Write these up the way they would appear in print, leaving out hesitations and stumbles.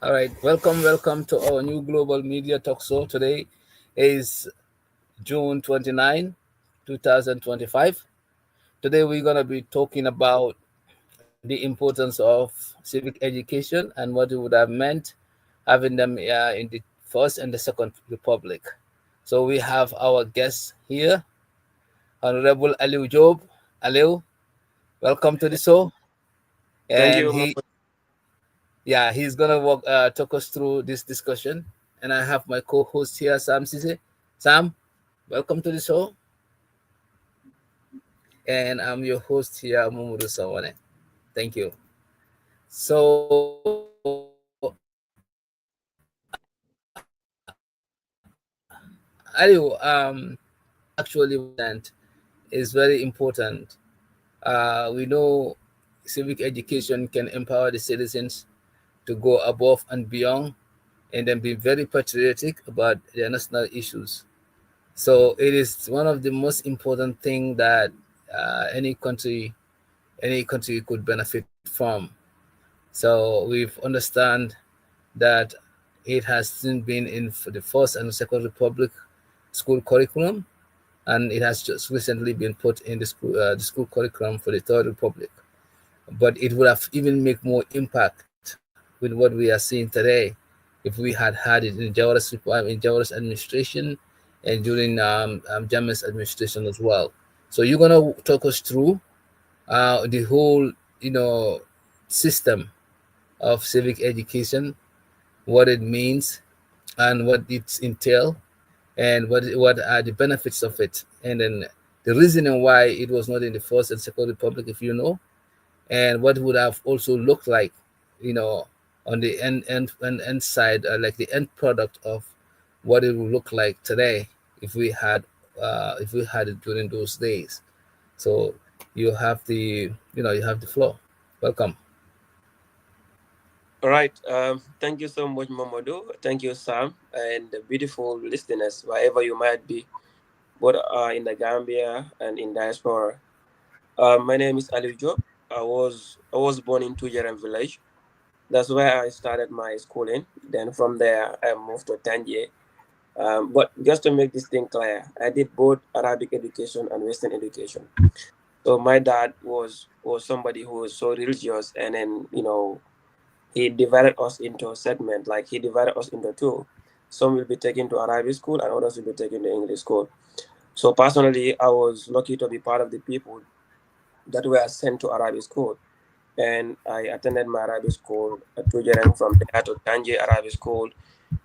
All right, welcome to our new global media talk show. Today is June 29, 2025. Today we're going to be talking about the importance of civic education and what it would have meant having them in the First and the Second Republic. So we have our guest here, Honorable Alieu Jobe. Alieu, welcome to the show. Thank And you, he's gonna talk us through this discussion. And I have my co-host here, Sam Ceesay. Sam, welcome to the show. And I'm your host here, Momodou Sawaneh. Thank you. So, Aliu, actually, is very important. We know civic education can empower the citizens to go above and beyond and then be very patriotic about their national issues. So it is one of the most important thing that any country could benefit from. So we've understand that it has since been in for the first and second republic school curriculum, and it has just recently been put in the school curriculum for the third republic. But it would have even make more impact with what we are seeing today if we had it in Jawaras administration and during Jammeh's administration as well. So you're gonna talk us through the whole, system of civic education, what it means, and what it entails, and what are the benefits of it, and then the reasoning why it was not in the first and second republic, if you know, and what would have also looked like, you know, on the end side, like the end product of what it would look like today if we had it during those days. So you have the floor. Welcome. All right. Thank you so much, Momodou. Thank you, Sam, and the beautiful listeners, wherever you might be, both in the Gambia and in diaspora. My name is Alieu Jobe. I was born in Tujaram village. That's where I started my schooling. Then from there, I moved to Tangier. But just to make this thing clear, I did both Arabic education and Western education. So my dad was somebody who was so religious, and then he divided us into a segment, like he divided us into two. Some will be taken to Arabic school and others will be taken to English school. So personally, I was lucky to be part of the people that were sent to Arabic school. And I attended my Arabic school at Tujereng, from there to Tangier Arabic School.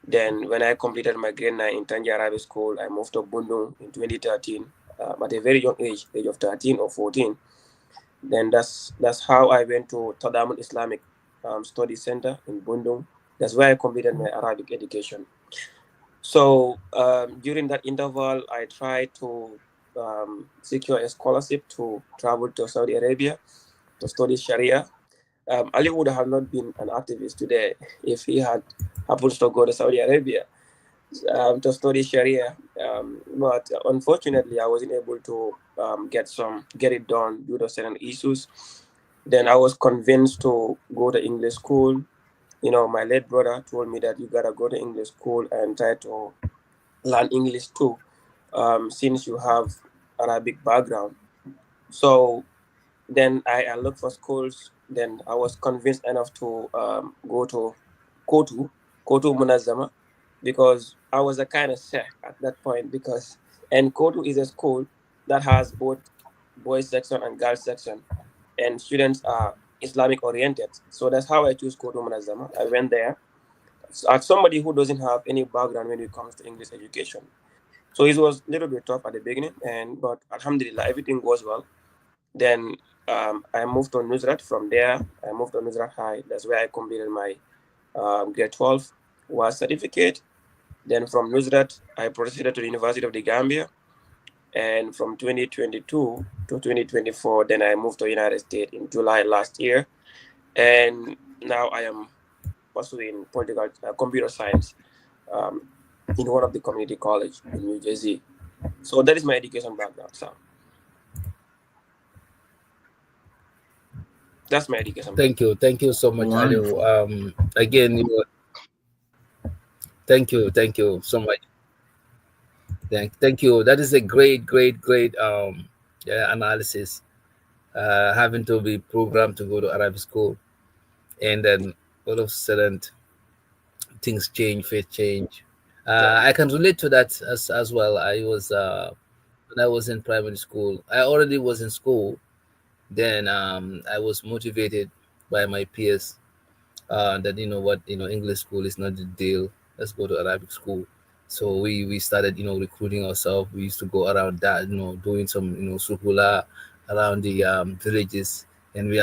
Then when I completed my grade 9 in Tangier Arabic School, I moved to Bundung in 2013 at a very young age of 13 or 14. Then that's how I went to Tadamun Islamic Study Center in Bundung. That's where I completed my Arabic education. So during that interval, I tried to secure a scholarship to travel to Saudi Arabia to study Sharia. Ali would have not been an activist today if he had happened to go to Saudi Arabia to study Sharia. But unfortunately, I wasn't able to get it done due to certain issues. Then I was convinced to go to English school. My late brother told me that you gotta go to English school and try to learn English too, since you have Arabic background. So then I looked for schools. Then I was convinced enough to go to Kotu, Kotu Munazama, because I was a kind of shy at that point. And Kotu is a school that has both boys section and girls section, and students are Islamic oriented. So that's how I choose Kotu Munazama. I went there as somebody who doesn't have any background when it comes to English education. So it was a little bit tough at the beginning, but Alhamdulillah, everything goes well. Then I moved to Nusrat. From there, I moved to Nusrat High. That's where I completed my grade 12 was certificate. Then from Nusrat, I proceeded to the University of the Gambia. And from 2022 to 2024, then I moved to United States in July last year. And now I am pursuing political computer science um, in one of the community college in New Jersey. So that is my education background. So that's my education background. Thank you so much, Aliu. Wonderful. Again, Thank you so much. Thank you. That is a great yeah, analysis. Having to be programmed to go to Arabic school, and then all of a sudden things change, faith change. Yeah. I can relate to that as well. I was when I was in primary school. I already was in school. Then I was motivated by my peers that what English school is not the deal. Let's go to Arabic school. So we started recruiting ourselves. We used to go around that doing some sukula around the villages, and we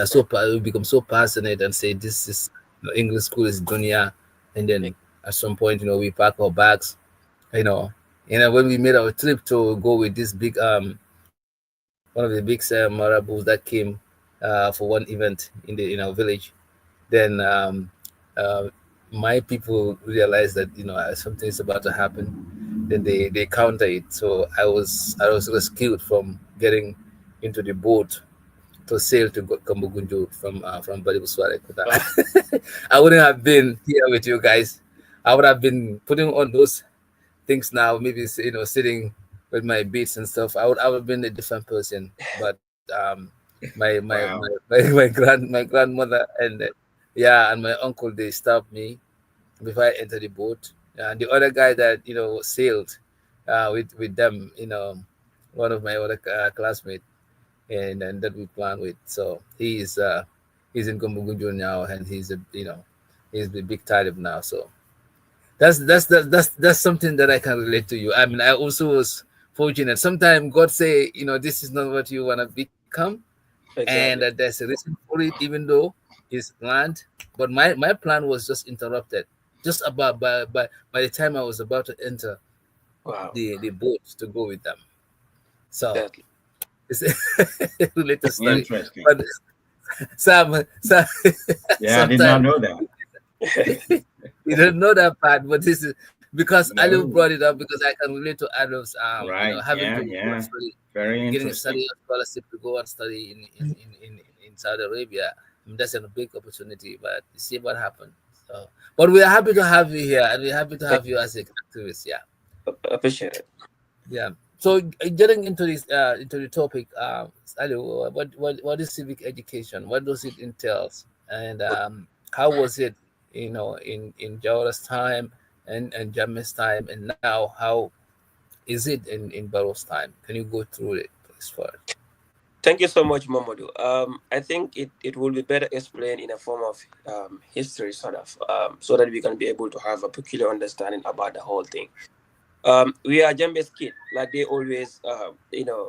become so passionate and say this is English school is dunya, and then at some point we pack our bags, you know when we made our trip to go with this big one of the big marabouts that came for one event in our village. Then uh, my people realized that something is about to happen. Then they counter it. So I was rescued from getting into the boat to sail to Kambugunju from Balibusware. Wow. I wouldn't have been here with you guys. I would have been putting on those things now, maybe sitting with my beats and stuff. I would have been a different person. But Wow. my grandmother and yeah, and my uncle, they stopped me before I entered the boat. And the other guy that sailed with them, one of my other classmates, and that we plan with. So he's in Gumbugunju now, and he's the big talib now. So that's something that I can relate to you. I mean, I also was fortunate. Sometimes God say, this is not what you want to become, and that Exactly. there's a reason for it, even though it's planned. But my plan was just interrupted, just about by the time I was about to enter Wow. the boat to go with them. So Exactly. it's a related story. Interesting. But Sam Yeah, I did not sometimes know that. you don't know that part, but this is because Alieu No. brought it up because I can relate to Alieu's Right. having Yeah, to go and yeah. study, Very getting a interesting. study scholarship to go and study in Saudi Arabia. I mean, that's a big opportunity, but you see what happened. So, but we are happy to have you here, and we're happy to Thank have you as an activist. Yeah, Appreciate it. yeah. So, getting into this into the topic, Alieu, what is civic education? What does it entails, and how was it, in Jawara's time and Jammeh's time, and now how is it in Barrow's time? Can you go through it, please, first? Thank you so much, Momodou. I think it will be better explained in a form of history, sort of, so that we can be able to have a peculiar understanding about the whole thing. We are Jambe's kid, like they always,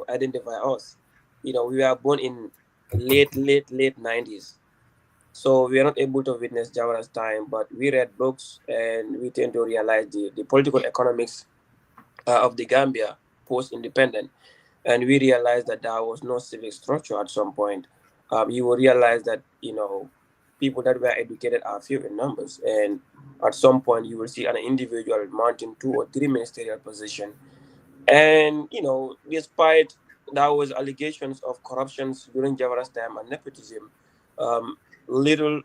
identify us. We were born in late 90s. So we are not able to witness Jawara's time, but we read books and we tend to realize the political economics of the Gambia post-independent, and we realized that there was no civic structure at some point. You will realize that people that were educated are few in numbers, and at some point you will see an individual mounting 2 or 3 ministerial position, and despite there was allegations of corruptions during Javara's time and nepotism, um, little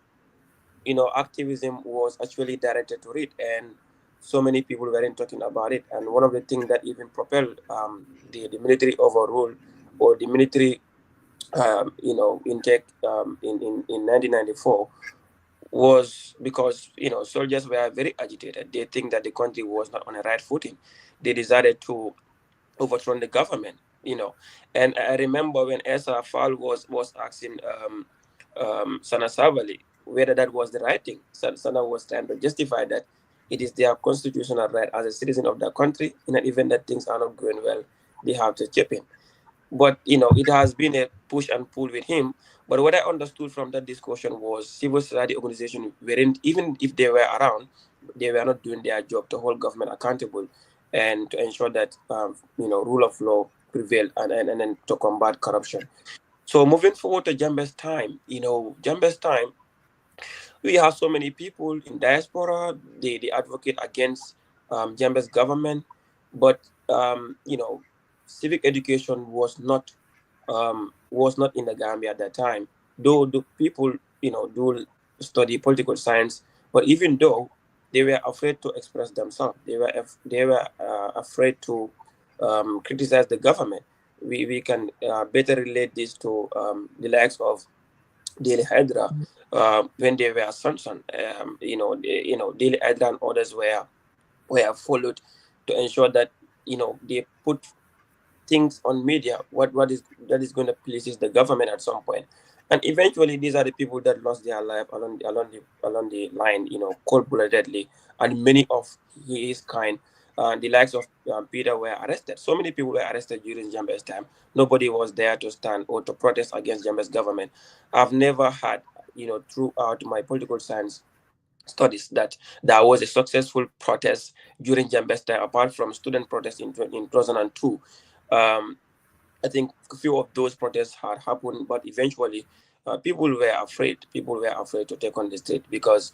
activism was actually directed to it, and so many people weren't talking about it. And one of the things that even propelled the military overrule or the military, intake in 1994 was because soldiers were very agitated. They think that the country was not on a right footing. They decided to overthrow the government. And I remember when Esa Fall was asking Sana Savali whether that was the right thing. Sana was trying to justify that it is their constitutional right as a citizen of the country. In an event that things are not going well, they have to chip in. But it has been a push and pull with him. But what I understood from that discussion was civil society organizations weren't, even if they were around, they were not doing their job to hold government accountable and to ensure that rule of law prevail, and then to combat corruption. So moving forward to Jambe's time, Jambe's time, we have so many people in diaspora. They advocate against Jambe's government, but civic education was not in the Gambia at that time. Though the people do study political science, but even though they were afraid to express themselves. They were afraid to criticize the government. We can better relate this to the likes of Daily Hydra when they were sanctioned. Daily Hydra and others were followed to ensure that they put things on media what is that is going to please the government at some point. And eventually these are the people that lost their life along the line, cold-bloodedly. And many of his kind, the likes of Peter, were arrested. So many people were arrested during Jambe's time. Nobody was there to stand or to protest against Jambe's government. I've never had, throughout my political science studies, that there was a successful protest during Jambe's time, apart from student protests in 2002. um, I think a few of those protests had happened, but eventually, people were afraid. People were afraid to take on the street because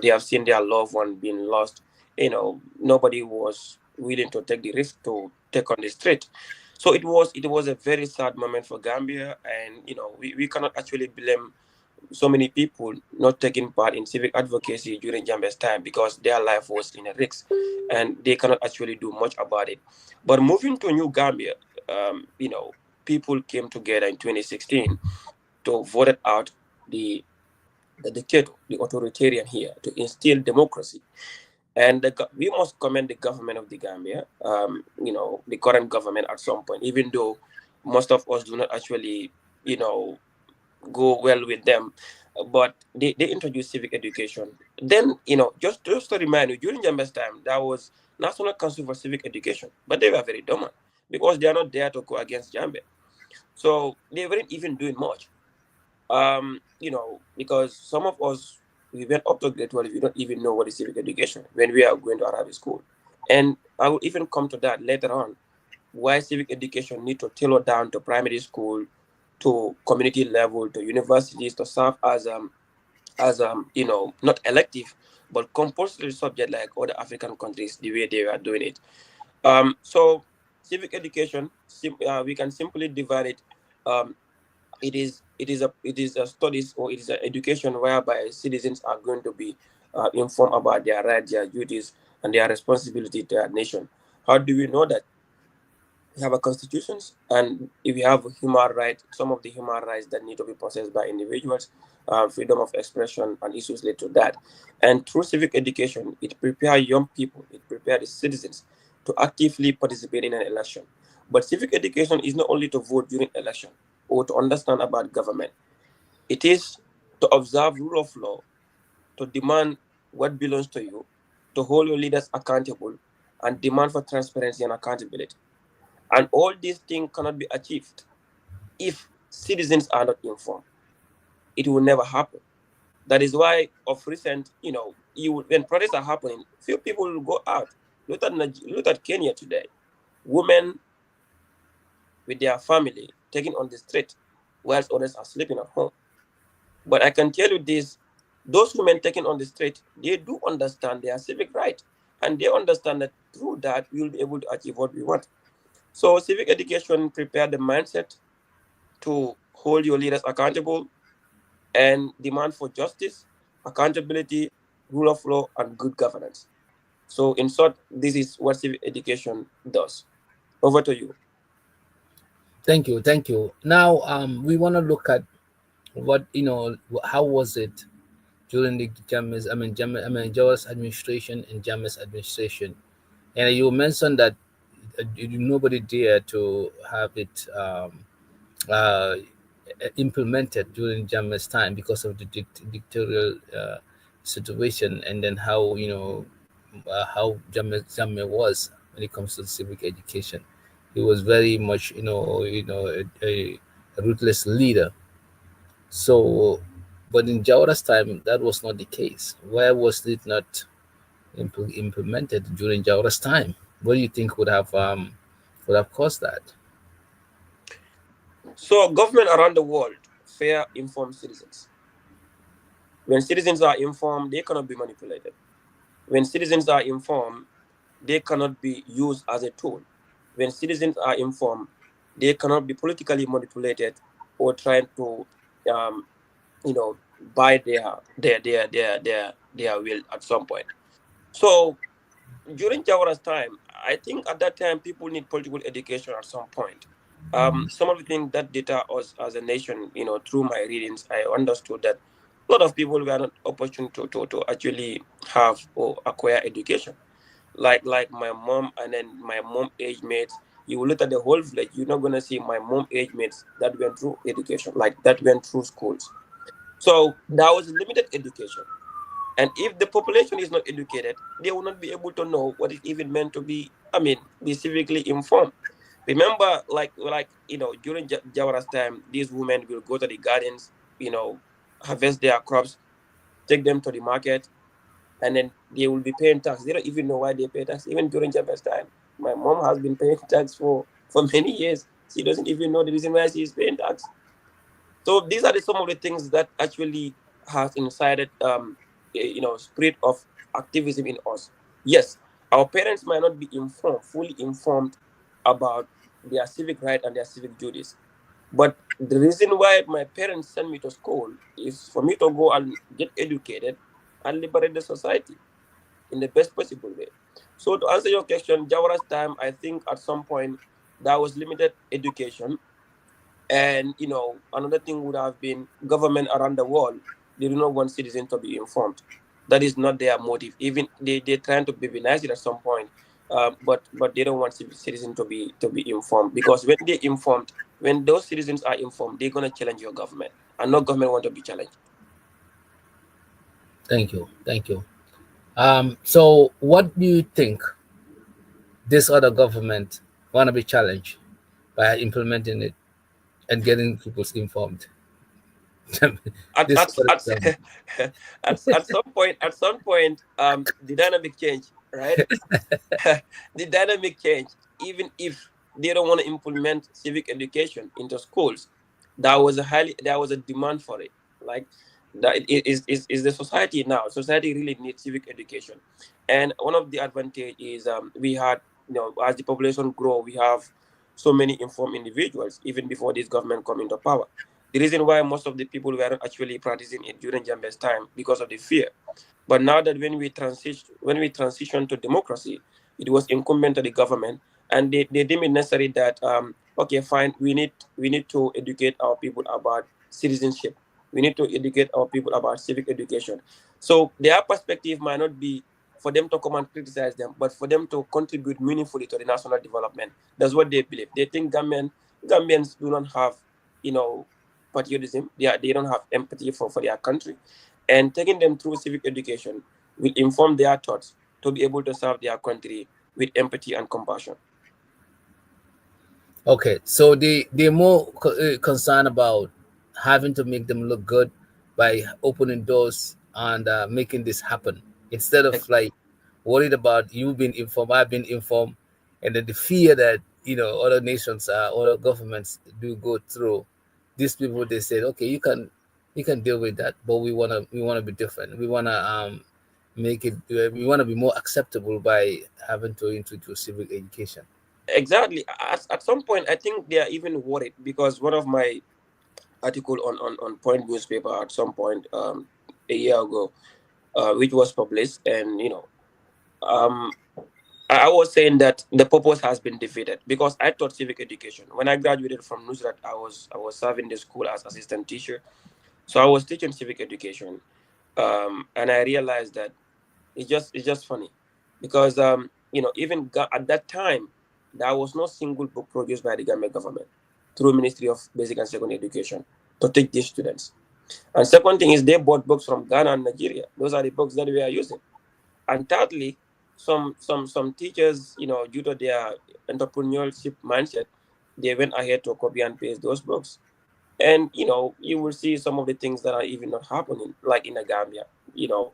they have seen their loved one being lost. Nobody was willing to take the risk to take on the street. So it was a very sad moment for Gambia, and we cannot actually blame so many people not taking part in civic advocacy during Jambe's time because their life was in a risk, and they cannot actually do much about it. But moving to New Gambia, people came together in 2016 to vote out the dictator, the authoritarian here, to instill democracy. And we must commend the government of the Gambia, the current government at some point, even though most of us do not actually, you know, go well with them. But they introduced civic education. Then, just to remind you, during Jambe's time, there was National Council for Civic Education, but they were very dormant because they are not there to go against Jambe. So they weren't even doing much. Because some of us, we went up to grade 12, we don't even know what is civic education when we are going to Arabic school. And I will even come to that later on, why civic education need to tailor down to primary school, to community level, to universities, to serve as not elective but compulsory subject like other African countries, the way they are doing it. So civic education, we can simply divide it. um, it is a studies, or it is an education whereby citizens are going to be informed about their rights, their duties, and their responsibility to their nation. How do we know that? We have a constitutions, and if we have human rights, some of the human rights that need to be possessed by individuals, freedom of expression and issues related to that. And through civic education, it prepares young people, it prepares the citizens to actively participate in an election. But civic education is not only to vote during election or to understand about government. It is to observe rule of law, to demand what belongs to you, to hold your leaders accountable, and demand for transparency and accountability. And all these things cannot be achieved if citizens are not informed. It will never happen. That is why, of recent, when protests are happening, few people will go out. Look at Kenya today. Women with their family taking on the street, whilst others are sleeping at home. But I can tell you this: those women taking on the street, they do understand their civic right, and they understand that through that we will be able to achieve what we want. So civic education prepare the mindset to hold your leaders accountable and demand for justice, accountability, rule of law, and good governance. So, in short, this is what civic education does. Over to you. Thank you. Now, we want to look at what how was it during the Jammeh's administration and Jammeh's administration, and you mentioned that nobody dared to have it uh, implemented during Jammeh's time because of the dictatorial situation, and then how how Jammeh was when it comes to civic education. He was very much a ruthless leader. So, but in Jawara's time, that was not the case. Why was it not implemented during Jawara's time? What do you think would have caused that? So, government around the world fair informed citizens. When citizens are informed, they cannot be manipulated. When citizens are informed, they cannot be used as a tool. When citizens are informed, they cannot be politically manipulated or trying to, buy their will at some point. So during Jawara's time, I think at that time people need political education at some point. Some of the things that deter us as a nation, through my readings, I understood that a lot of people were not opportune to actually have or acquire education. Like my mom and then my mom age mates. You will look at the whole village, you're not gonna see my mom age mates that went through education, like that went through schools. So that was limited education. And if the population is not educated, they will not be able to know what it even meant to be, be civically informed. Remember, during Jawara's time, these women will go to the gardens, harvest their crops, take them to the market, and then they will be paying tax. They don't even know why they pay tax. Even during Jawara's time, my mom has been paying tax for many years. She doesn't even know the reason why she is paying tax. So these are some of the things that actually has incited spirit of activism in us. Yes, our parents might not be fully informed about their civic right and their civic duties. But the reason why my parents sent me to school is for me to go and get educated and liberate the society in the best possible way. So to answer your question, Jawara's time, I think at some point there was limited education, and another thing would have been government around the world. They do not want citizens to be informed. That is not their motive. Even they're trying to be nice at some point, but they don't want citizens to be informed, because when they're informed, when those citizens are informed, they're gonna challenge your government, and no government want to be challenged. Thank you. Thank you. So what do you think this other government want to be challenged by implementing it and getting people informed? At This at other at, government. at some point, the dynamic change, right? The dynamic change, even if they don't want to implement civic education into schools, there was a demand for it. Like that is the society now. Society really needs civic education. And one of the advantage is, we had, as the population grow, we have so many informed individuals even before this government come into power. The reason why most of the people were actually practicing it during Jambe's time, because of the fear. But now that when we transition to democracy, it was incumbent on the government, and they deemed it necessary that, okay, fine, we need to educate our people about citizenship. We need to educate our people about civic education. So their perspective might not be for them to come and criticize them, but for them to contribute meaningfully to the national development. That's what they believe. They think Gambians do not have, you know, patriotism. They don't have empathy for their country, and taking them through civic education will inform their thoughts to be able to serve their country with empathy and compassion. Okay, so they're more concerned about having to make them look good by opening doors and making this happen, instead of Ex- like worried about you being informed, I've been informed, and then the fear that other nations, other governments do go through. These people, they said, okay, you can deal with that, but we wanna be different. We wanna make it. We wanna be more acceptable by having to introduce civic education. Exactly. At some point, I think they are even worried, because one of my article on Point newspaper at some point, a year ago, which was published, and um, I was saying that the purpose has been defeated, because I taught civic education when I graduated from Nusrat. I was serving the school as assistant teacher, so I was teaching civic education, and I realized that it's just funny, because even at that time, there was no single book produced by the Gambia government through Ministry of Basic and Secondary Education to teach these students. And second thing is, they bought books from Ghana and Nigeria. Those are the books that we are using. And thirdly, some teachers, due to their entrepreneurship mindset, they went ahead to copy and paste those books. And you will see some of the things that are even not happening, like in the Gambia. you know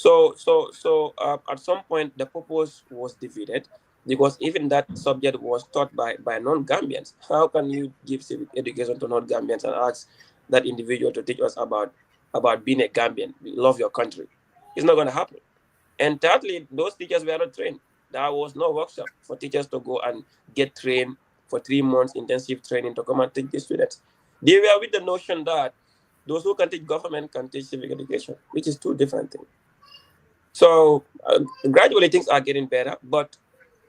at some point the purpose was defeated, because even that subject was taught by non-Gambians. How can you give civic education to non-Gambians and ask that individual to teach us about being a Gambian, love your country? It's not going to happen. And thirdly, those teachers were not trained. There was no workshop for teachers to go and get trained for 3 months intensive training to come and teach the students. They were with the notion that those who can teach government can teach civic education, which is two different things. So gradually things are getting better, but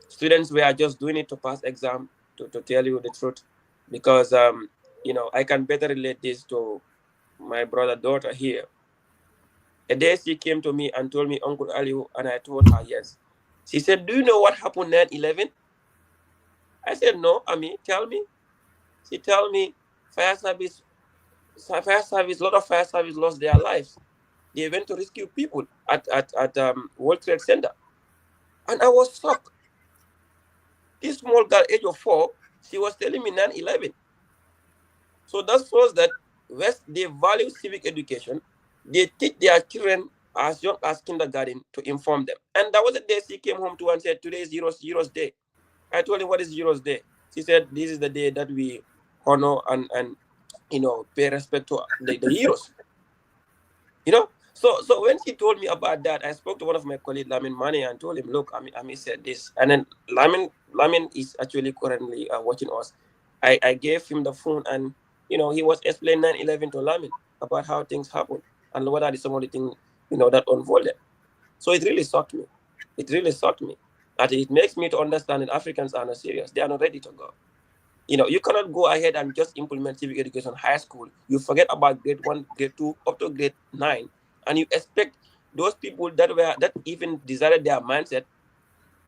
students were just doing it to pass exam, to tell you the truth, because I can better relate this to my brother daughter here. A day she came to me and told me, Uncle Aliu, and I told her yes. She said, do you know what happened 9/11? I said, no, Ami, tell me. She told me fire service, a lot of fire service lost their lives. They went to rescue people at World Trade Center. And I was shocked. This small girl, age of 4, she was telling me 9/11. So that shows that West, they value civic education. They teach their children as young as kindergarten to inform them. And that was the day she came home to and said, today is Heroes Day. I told him, what is Heroes Day? She said, this is the day that we honor and pay respect to the heroes. So when she told me about that, I spoke to one of my colleagues, Lamin Mane, and told him, look, Ami said this. And then Lamin is actually currently watching us. I gave him the phone, and he was explaining 9/11 to Lamin about how things happen and what are some of the things that unfolded. So it really shocked me. It really shocked me. And it makes me to understand that Africans are not serious. They are not ready to go. You cannot go ahead and just implement civic education high school. You forget about grade 1, grade 2, up to grade 9, and you expect those people that even decided their mindset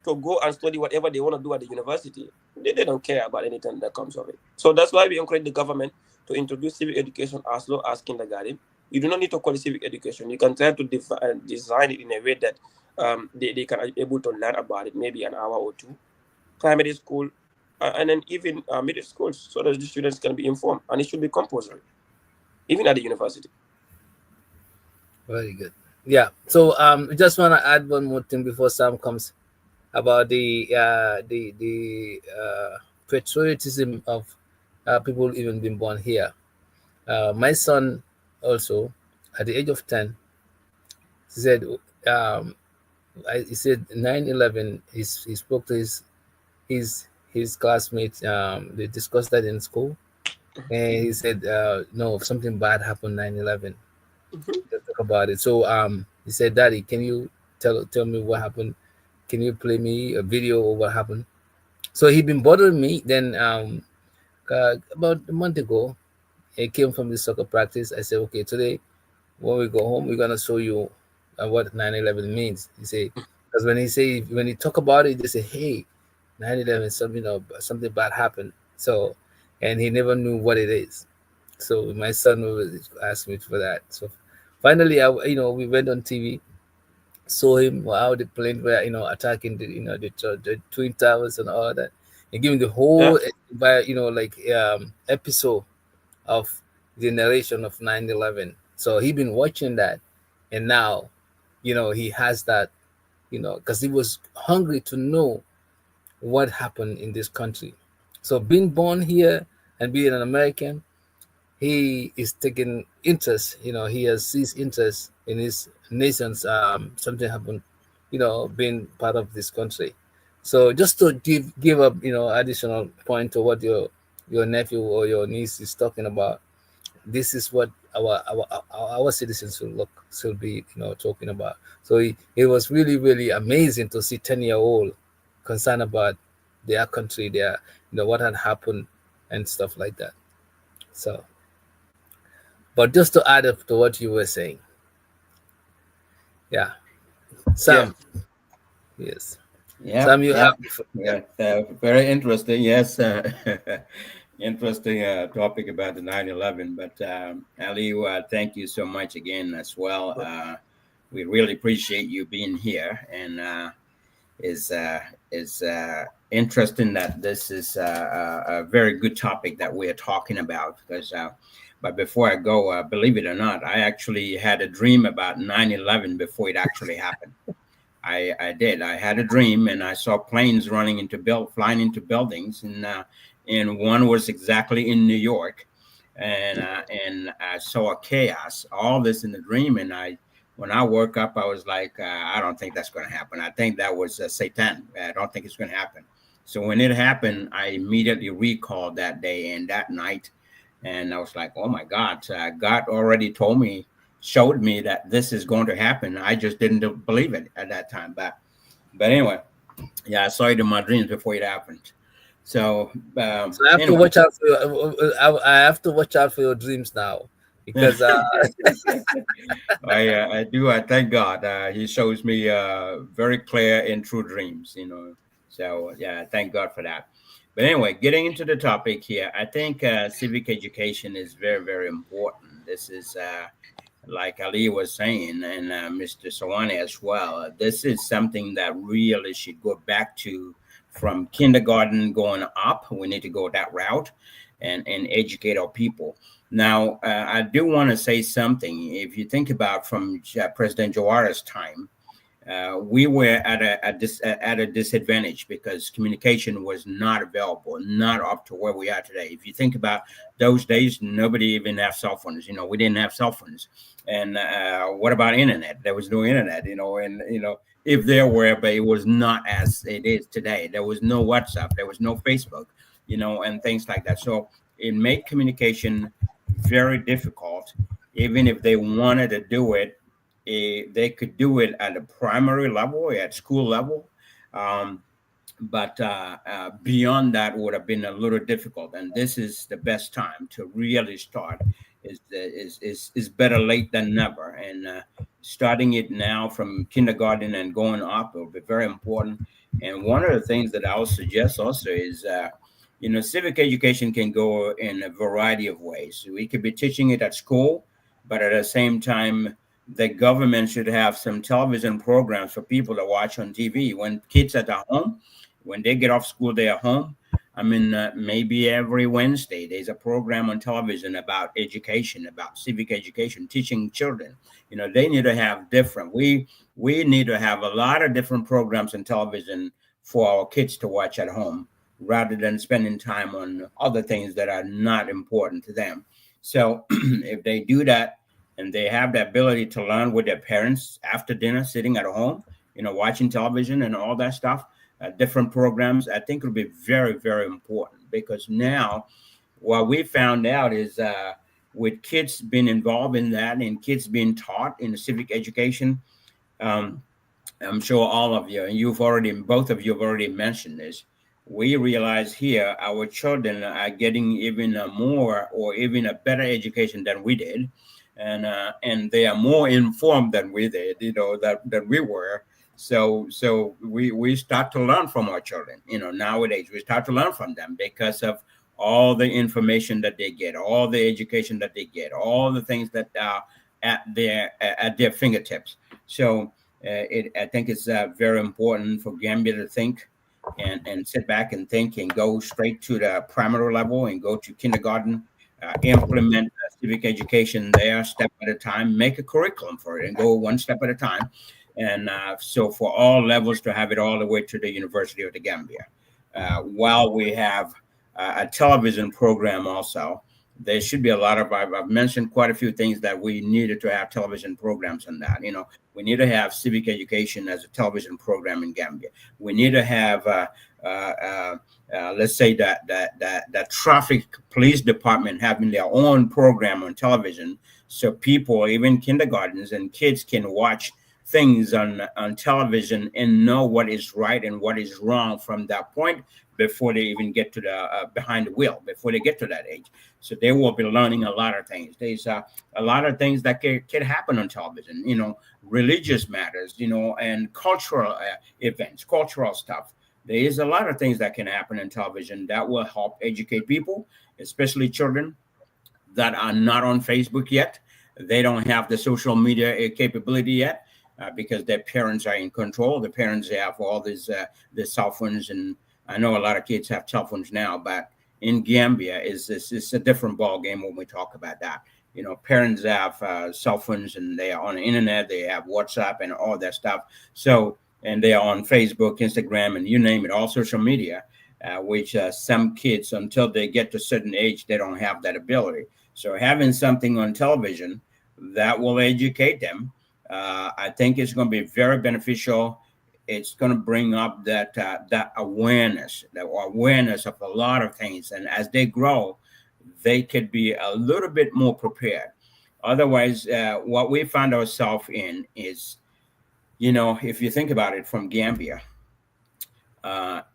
to go and study whatever they want to do at the university. They don't care about anything that comes of it. So that's why we encourage the government to introduce civic education as low as kindergarten. You do not need to call it civic education. You can try to design it in a way that they can be able to learn about it, maybe an hour or two. Primary school, and then even middle schools, so that the students can be informed, and it should be compulsory, even at the university. Very good. Yeah. So I just want to add one more thing before Sam comes about the patriotism of people even being born here. My son also, at the age of 10, he said, um, he said 9/11. He spoke to his classmates. They discussed that in school, and he said, no, something bad happened 9/11. Mhm. Let's talk about it. So he said, Daddy, can you tell me what happened? Can you play me a video of what happened? So he'd been bothering me. Then about a month ago, he came from the soccer practice. I said, okay, today when we go home, we're gonna show you what 9/11 means. He say, because when he talk about it, they say, hey, 9/11 something something bad happened. So, and he never knew what it is. So my son was asked me for that. So finally, we went on TV, saw him how the planes were attacking the twin towers and all that, and giving the Yeah. whole episode of the narration of 9/11. So he been watching that, and now he has that, because he was hungry to know what happened in this country. So being born here and being an American, he is taking interest. He has seized interest in his nation's something happened, being part of this country. So just to give up, additional point to what your nephew or your niece is talking about, this is what our citizens should be talking about. So it was really really amazing to see 10-year old concerned about their country, their what had happened and stuff like that. So, but just to add up to what you were saying, yeah, Yeah. Sam, yes, Sam, Yep, you have yep. yeah. Yeah, very interesting. Yes, interesting topic about the 9/11. But Alieu, thank you so much again as well. We really appreciate you being here, and is interesting that this is a very good topic that we are talking about because. But before I go, believe it or not, I actually had a dream about 9/11 before it actually happened. I did. I had a dream, and I saw planes flying into buildings, and one was exactly in New York, and I saw a chaos. All this in the dream, and when I woke up, I was like, I don't think that's going to happen. I think that was Satan. I don't think it's going to happen. So when it happened, I immediately recalled that day and that night, and I was like, oh my God, God already told me showed me that this is going to happen. I just didn't believe it at that time. But anyway, yeah, I saw it in my dreams before it happened. So So I have to anyway. watch out for your, I have to watch out for your dreams now because I do. I thank God. He shows me very clear and true dreams. So yeah, thank God for that. But anyway, getting into the topic here, I think civic education is very, very important. This is like Ali was saying, and Mr. Sawaneh as well. This is something that really should go back to from kindergarten going up. We need to go that route and educate our people. Now, I do want to say something. If you think about from President Jawara's time, we were at a disadvantage because communication was not available, not up to where we are today. If you think about those days, nobody even had cell phones. We didn't have cell phones. And what about internet? There was no internet, and if there were, but it was not as it is today. There was no WhatsApp, there was no Facebook, and things like that. So it made communication very difficult. Even if they wanted to do it, they could do it at a primary level, at school level. Um, but beyond that would have been a little difficult. And this is the best time to really start. Is better late than never. And starting it now from kindergarten and going up will be very important. And one of the things that I'll suggest also is, civic education can go in a variety of ways. We could be teaching it at school, but at the same time, the government should have some television programs for people to watch on TV when kids are at home. When they get off school, they're home. I mean, maybe every Wednesday there's a program on television about education, about civic education, teaching children. They need to have different. We need to have a lot of different programs on television for our kids to watch at home, rather than spending time on other things that are not important to them. So if they do that and they have the ability to learn with their parents after dinner, sitting at home, watching television and all that stuff, different programs, I think it'll be very, very important, because now what we found out is with kids being involved in that and kids being taught in civic education, I'm sure all of you, and both of you have already mentioned this. We realize here our children are getting even more or even a better education than we did. And they are more informed than we did, that we were. So we start to learn from our children. Nowadays we start to learn from them because of all the information that they get, all the education that they get, all the things that are at their fingertips. So I think it's very important for Gambia to think and sit back and think and go straight to the primary level and go to kindergarten, implement civic education there step at a time, make a curriculum for it and go one step at a time. And so for all levels to have it all the way to the University of the Gambia. While we have a television program also, there should be a lot of, I've mentioned quite a few things that we needed to have television programs on that. We need to have civic education as a television program in Gambia. We need to have, let's say that traffic police department having their own program on television, so people, even kindergartens and kids, can watch things on television and know what is right and what is wrong from that point before they even get to the behind the wheel, before they get to that age. So they will be learning a lot of things. There's a lot of things that can happen on television, religious matters, and cultural events, cultural stuff. There is a lot of things that can happen on television that will help educate people, especially children that are not on Facebook yet. They don't have the social media capability yet. Because their parents are in control. The parents have all these cell phones, and I know a lot of kids have cell phones now, but in Gambia, it's a different ball game when we talk about that. Parents have cell phones and they are on the internet. They have WhatsApp and all that stuff. So, and they are on Facebook, Instagram, and you name it, all social media, which some kids, until they get to a certain age, they don't have that ability. So having something on television that will educate them, I think it's going to be very beneficial. It's going to bring up that awareness of a lot of things, and as they grow, they could be a little bit more prepared. Otherwise, what we find ourselves in is, if you think about it from Gambia,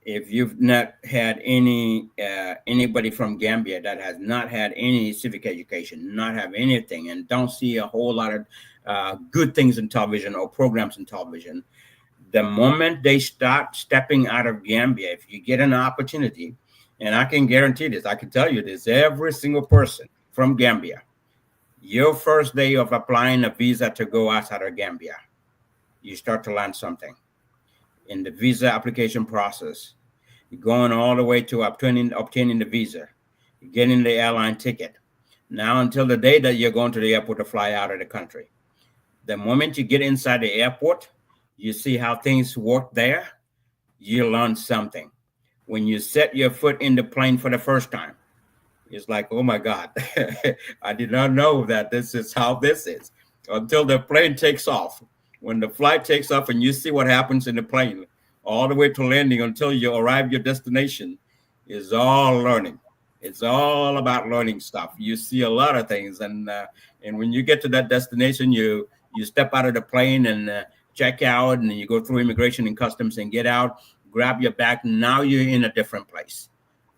if you've not had anybody from Gambia that has not had any civic education, not have anything, and don't see a whole lot of good things in television or programs in television, the moment they start stepping out of Gambia, if you get an opportunity, and I can guarantee this, I can tell you this, every single person from Gambia, your first day of applying a visa to go outside of Gambia, you start to learn something in the visa application process. You're going all the way to obtaining the visa, getting the airline ticket. Now until the day that you're going to the airport to fly out of the country. The moment you get inside the airport, you see how things work there, you learn something. When you set your foot in the plane for the first time, it's like, oh my God, I did not know that this is how this is. Until the plane takes off. When the flight takes off and you see what happens in the plane, all the way to landing until you arrive your destination, is all learning. It's all about learning stuff. You see a lot of things, and when you get to that destination, you step out of the plane and check out, and then you go through immigration and customs and get out, grab your bag. Now you're in a different place,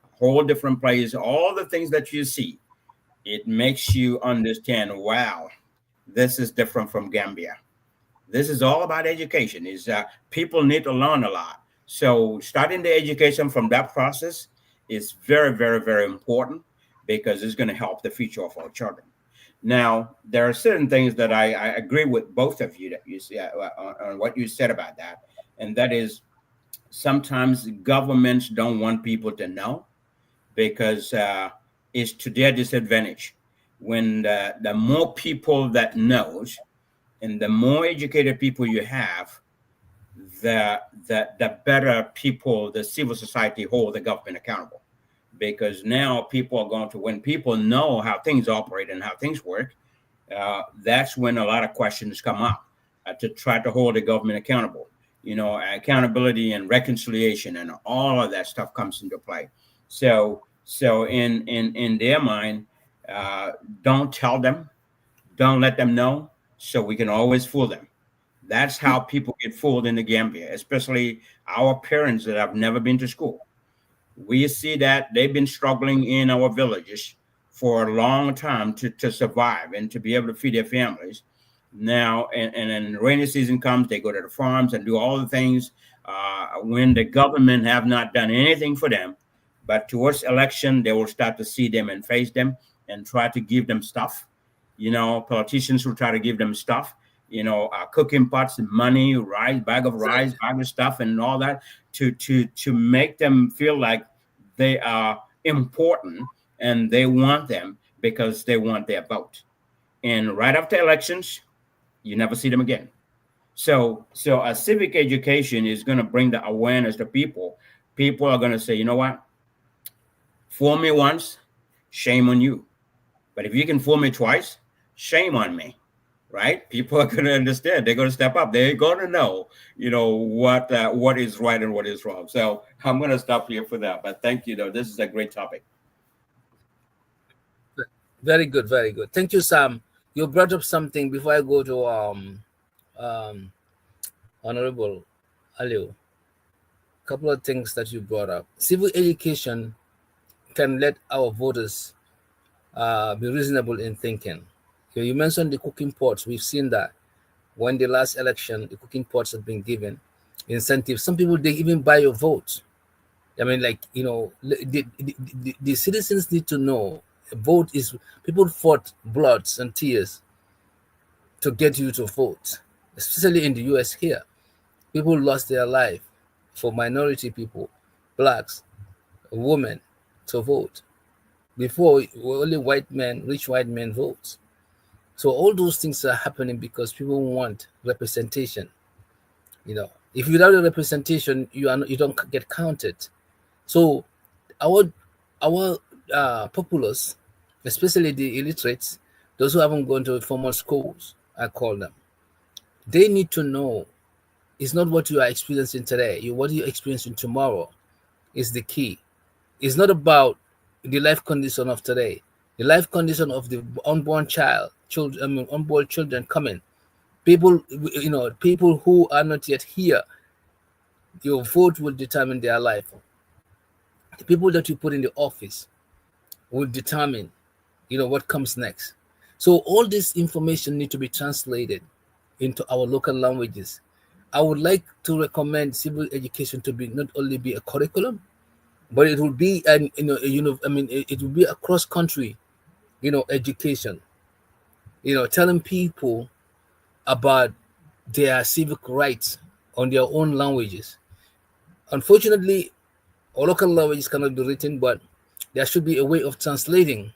a whole different place. All the things that you see, it makes you understand, wow, this is different from Gambia. This is all about education. Is people need to learn a lot. So starting the education from that process is very, very, very important, because it's going to help the future of our children. Now, there are certain things that I agree with both of you that you see on what you said about that, and that is sometimes governments don't want people to know, because it's to their disadvantage. When the more people that knows, and the more educated people you have, the better people, the civil society hold the government accountable. Because now people are going to, when people know how things operate and how things work, that's when a lot of questions come up to try to hold the government accountable. Accountability and reconciliation and all of that stuff comes into play. So in their mind, don't tell them, don't let them know, so we can always fool them. That's how people get fooled in the Gambia, especially our parents that have never been to school. We see that they've been struggling in our villages for a long time to survive and to be able to feed their families. Now, and then rainy season comes, they go to the farms and do all the things when the government have not done anything for them. But towards election, they will start to see them and face them and try to give them stuff. Politicians will try to give them stuff, cooking pots, money, rice, bag of rice, bag of stuff, and all that to make them feel like they are important and they want them because they want their vote. And right after elections, you never see them again. So a civic education is going to bring the awareness to people. People are going to say, you know what? Fool me once, shame on you. But if you can fool me twice, shame on me, right? People are going to understand. They're going to step up. They're going to know, what is right and what is wrong. So I'm going to stop here for that. But thank you, though. This is a great topic. Very good, very good. Thank you, Sam. You brought up something before I go to Honorable Alieu. A couple of things that you brought up. Civil education can let our voters be reasonable in thinking. You mentioned the cooking pots. We've seen that when the last election, the cooking pots have been given incentives. Some people, they even buy your vote. I mean, the citizens need to know a vote is, people fought bloods and tears to get you to vote, especially in the US here. People lost their life for minority people, blacks, women, to vote. Before, only white men, rich white men vote. So all those things are happening because people want representation. If without a representation, you don't get counted. So our populace, especially the illiterates, those who haven't gone to formal schools, I call them, they need to know it's not what you are experiencing today. What you're experiencing tomorrow is the key. It's not about the life condition of today. The life condition of the unborn child children, unborn children coming, people, people who are not yet here. Your vote will determine their life. The people that you put in the office will determine, what comes next. So all this information need to be translated into our local languages. I would like to recommend civil education to be not only be a curriculum, but it will be an it will be a cross country, education. Telling people about their civic rights on their own languages. Unfortunately, our local languages cannot be written, but there should be a way of translating,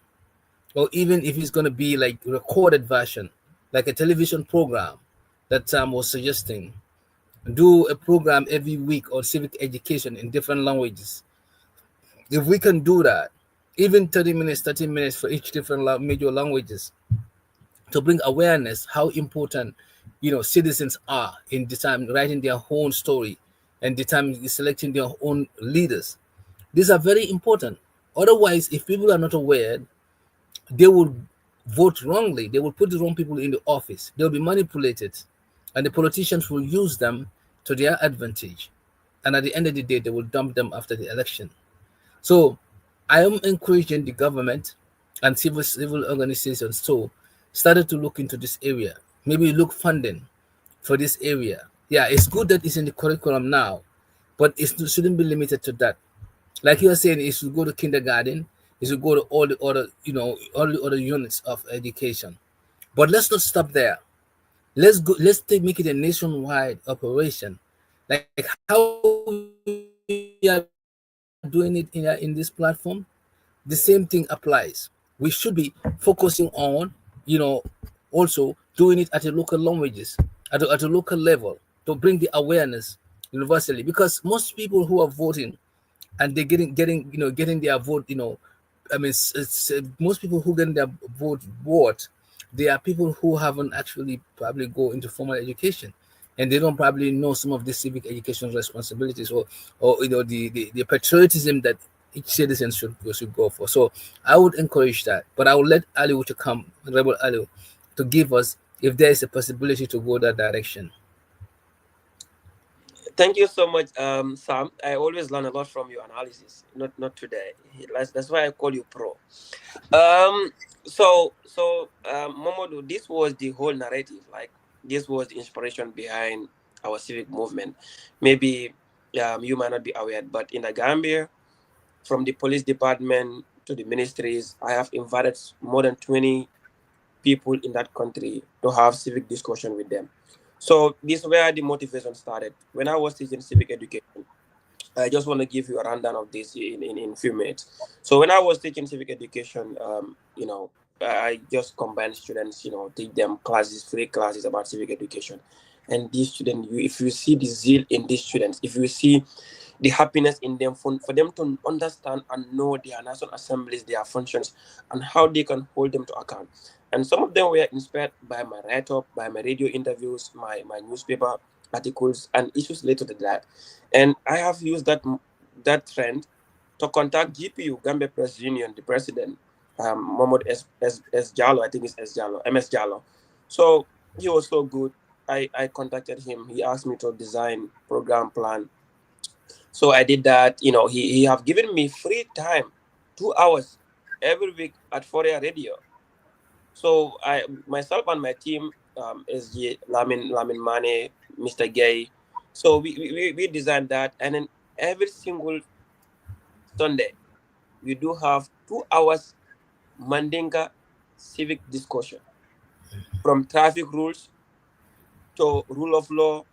or even if it's going to be like recorded version, like a television program that Sam was suggesting. Do a program every week on civic education in different languages. If we can do that, even 30 minutes, 30 minutes for each different major languages, to bring awareness how important citizens are in the time writing their own story and the time selecting their own leaders. These are very important. Otherwise, if people are not aware, they will vote wrongly. They will put the wrong people in the office. They'll be manipulated, and the politicians will use them to their advantage. And at the end of the day, they will dump them after the election. So I am encouraging the government and civil organizations to started to look into this area. Maybe look funding for this area. Yeah, it's good that it's in the curriculum now, but it shouldn't be limited to that. Like you were saying, it should go to kindergarten, it should go to all the other, all the other units of education. But let's not stop there. Let's go. Make it a nationwide operation, like how we are doing it in this platform. The same thing applies. We should be focusing on, also doing it at a local languages, at a local level, to bring the awareness universally. Because most people who are voting and they're getting their vote, most people who get their vote, they are people who haven't actually probably go into formal education, and they don't probably know some of the civic education responsibilities, or the patriotism that each citizen should go for. So I would encourage that, but I will let Alieu to come, Rebel Alieu, to give us if there is a possibility to go that direction. Thank you so much, Sam. I always learn a lot from your analysis. Not today. That's why I call you pro. Momodou, this was the whole narrative. Like, this was the inspiration behind our civic movement. Maybe you might not be aware, but in the Gambia, from the police department to the ministries, I have invited more than 20 people in that country to have civic discussion with them. So this is where the motivation started. When I was teaching civic education, I just want to give you a rundown of this in a few minutes. So when I was teaching civic education, I just combined students, teach them classes, free classes about civic education. And these students, if you see the zeal in these students, if you see the happiness in them, for them to understand and know their national assemblies, their functions, and how they can hold them to account. And some of them were inspired by my write-up, by my radio interviews, my newspaper articles, and issues related to that. And I have used that trend to contact GPU, Gambia Press Union, the president, Mohamed S. Jallo, I think it's S. Jallo, MS Jallo. So he was so good. I contacted him. He asked me to design program plan. So I did that. He have given me free time, 2 hours every week at Foria Radio. So myself and my team, SG Lamin Mane, Mr. Gay. So we designed that, and then every single Sunday we do have 2 hours Mandinka civic discussion, from traffic rules to rule of law.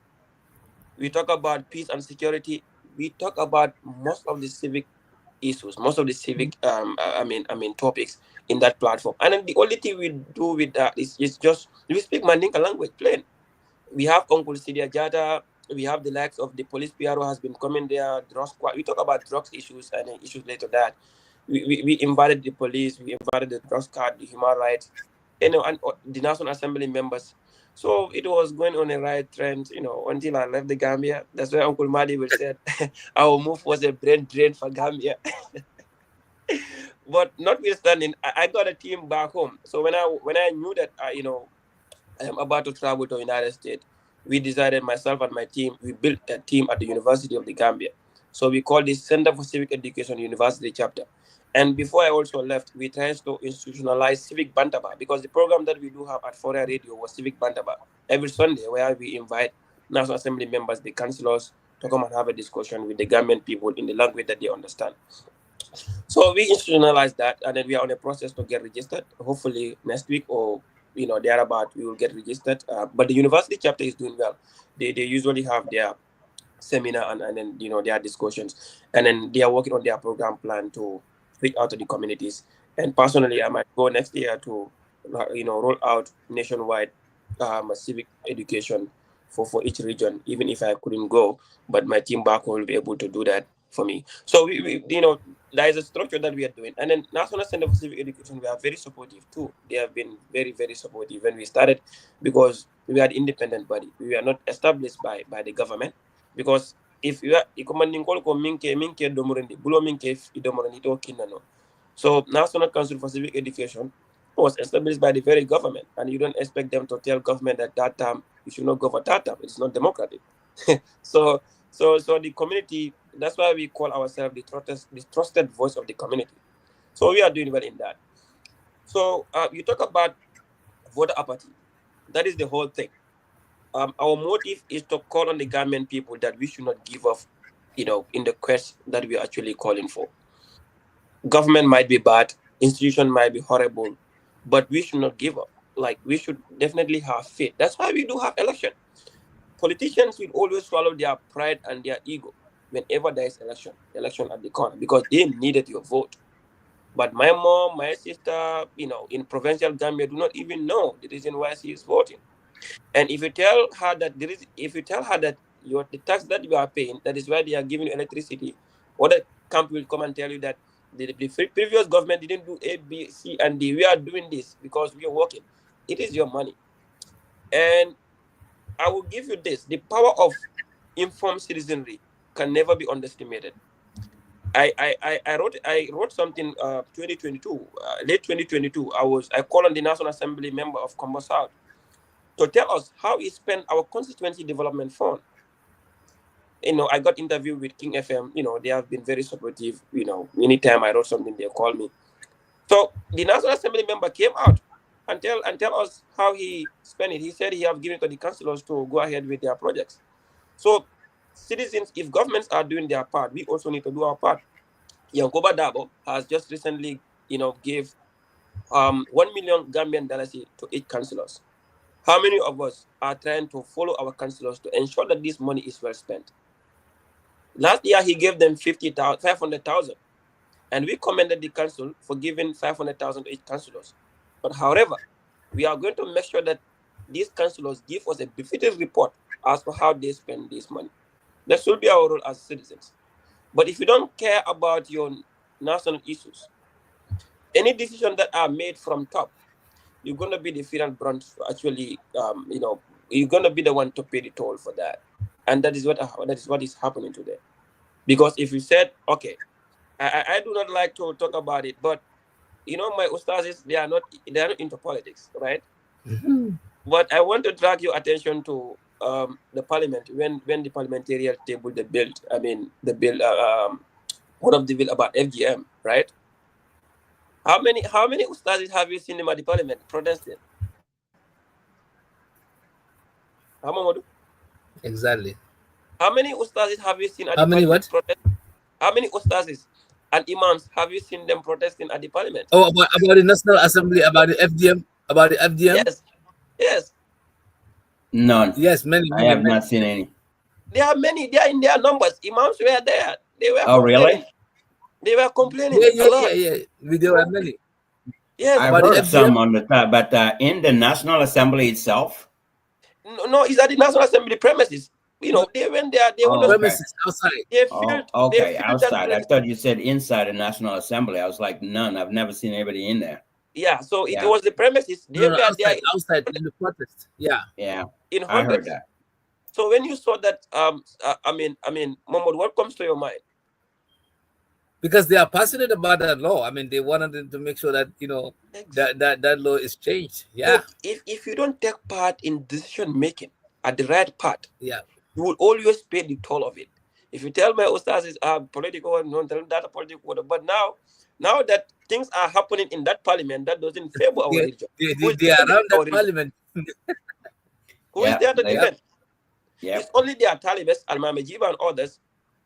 We talk about peace and security. We talk about most of the civic issues, most of the civic topics in that platform. And then the only thing we do with that is just we speak Mandinka language plain. We have Uncle Sidia Jada, we have the likes of the police PRO has been coming there, drugs squad. We talk about drugs issues and issues related to that. We invited the police, we invited the drugs squad, the human rights, and the National Assembly members. So it was going on a right trend, until I left the Gambia. That's why Uncle Madi will said our move was a brain drain for Gambia. But notwithstanding, I got a team back home. So when I knew that I am about to travel to the United States, we decided, myself and my team, we built a team at the University of the Gambia. So we call this Center for Civic Education University chapter. And before I also left, we tried to institutionalize Civic Bantaba, because the program that we do have at Foria Radio was Civic Bantaba every Sunday, where we invite National Assembly members, the councillors, to come and have a discussion with the Gambian people in the language that they understand. So we institutionalized that, and then we are on a process to get registered. Hopefully next week or thereabout, we will get registered. But the university chapter is doing well. They usually have their seminar, and then their discussions, and then they are working on their program plan to reach out to the communities. And personally, I might go next year to roll out nationwide civic education for each region, even if I couldn't go, but my team back home will be able to do that for me. So we there is a structure that we are doing. And then National Center for Civic Education, we are very supportive too. They have been very, very supportive when we started, because we are the independent body. We are not established by the government, because if you are commanding call ko minke domorendi bulo minke domorendi to kinano. So National Council for Civic Education was established by the very government, and you don't expect them to tell government that that time you should not go for that time. It's not democratic. so so the community, that's why we call ourselves the trusted voice of the community. So we are doing well in that. So you talk about voter apathy. That is the whole thing. Our motive is to call on the Gambian people that we should not give up, in the quest that we are actually calling for. Government might be bad, institution might be horrible, but we should not give up. Like, we should definitely have faith. That's why we do have election. Politicians will always swallow their pride and their ego whenever there is election at the corner, because they needed your vote. But my mom, my sister, in provincial Gambia, do not even know the reason why she is voting. And if you tell her that the tax that you are paying, that is why they are giving you electricity, other camp will come and tell you that the previous government didn't do A, B, C, and D. We are doing this because we are working. It is your money. And I will give you this: the power of informed citizenry can never be underestimated. I wrote something 2022, late 2022. I called on the National Assembly member of Combo South to tell us how he spent our constituency development fund. I got interviewed with King FM. They have been very supportive. Anytime I wrote something, they call me. So the National Assembly member came out and tell us how he spent it. He said he have given it to the councillors to go ahead with their projects. So citizens, if governments are doing their part, we also need to do our part. Yankoba Dabo has just recently, gave 1 million Gambian dollars to 8 councillors. How many of us are trying to follow our councillors to ensure that this money is well spent? Last year, he gave them 500,000, and we commended the council for giving 500,000 to each councillors. But however, we are going to make sure that these councillors give us a befitting report as to how they spend this money. That should be our role as citizens. But if you don't care about your national issues, any decision that are made from top, you're going to be the final brunt. Actually, you're going to be the one to pay the toll for that, and that is what is happening today. Because if you said, okay, I do not like to talk about it, but my ustazis, they are not into politics, right? Mhm. But I want to drag your attention to the parliament when the parliamentarian table the bill. I mean the bill, one of the bill about FGM, right? How many ustazis have you seen in the parliament protesting? How Momodou? Exactly. How many ustazis have you seen at How the many parliament what? protest? How many ustazis and imams have you seen them protesting at the parliament? Oh, about the National Assembly, about the FDM, about the FDM. Yes, yes. None. Yes, many, I many, have many. not seen any. There are many. They are in their numbers. Imams were there. They were Oh, really? complaining. They were complaining Yeah, a yeah, yeah, lot. yeah. There were many Yes. I've about the heard some FDM. on the top, but in the National Assembly itself. No, no, it's at the National Assembly premises. No, They went there. They want Oh, to. okay. premises outside. They Oh, filled. They okay. filled that Outside. I place. thought you said inside the National Assembly. I was like, none. I've never seen anybody in there. Yeah. So it Yeah, was the premises. They No, no, were there outside, outside in the protest. Yeah. yeah. in I heard hundreds. that. So when you saw that, Mohammed, what comes to your mind? because they are passionate about that law. I mean, they wanted to make sure that Ex- that law is changed. Yeah, Look, if you don't take part in decision making at the right part, yeah, you will always pay the toll of it. If you tell my ustaz is political and don't tell them that political, but now that things are happening in that parliament that doesn't favor our they religion, who is they are defending around our that religion? parliament. Who is Yeah, there to they, Yep. defend? yeah. It's only their Talibans, Al Mamajiba and others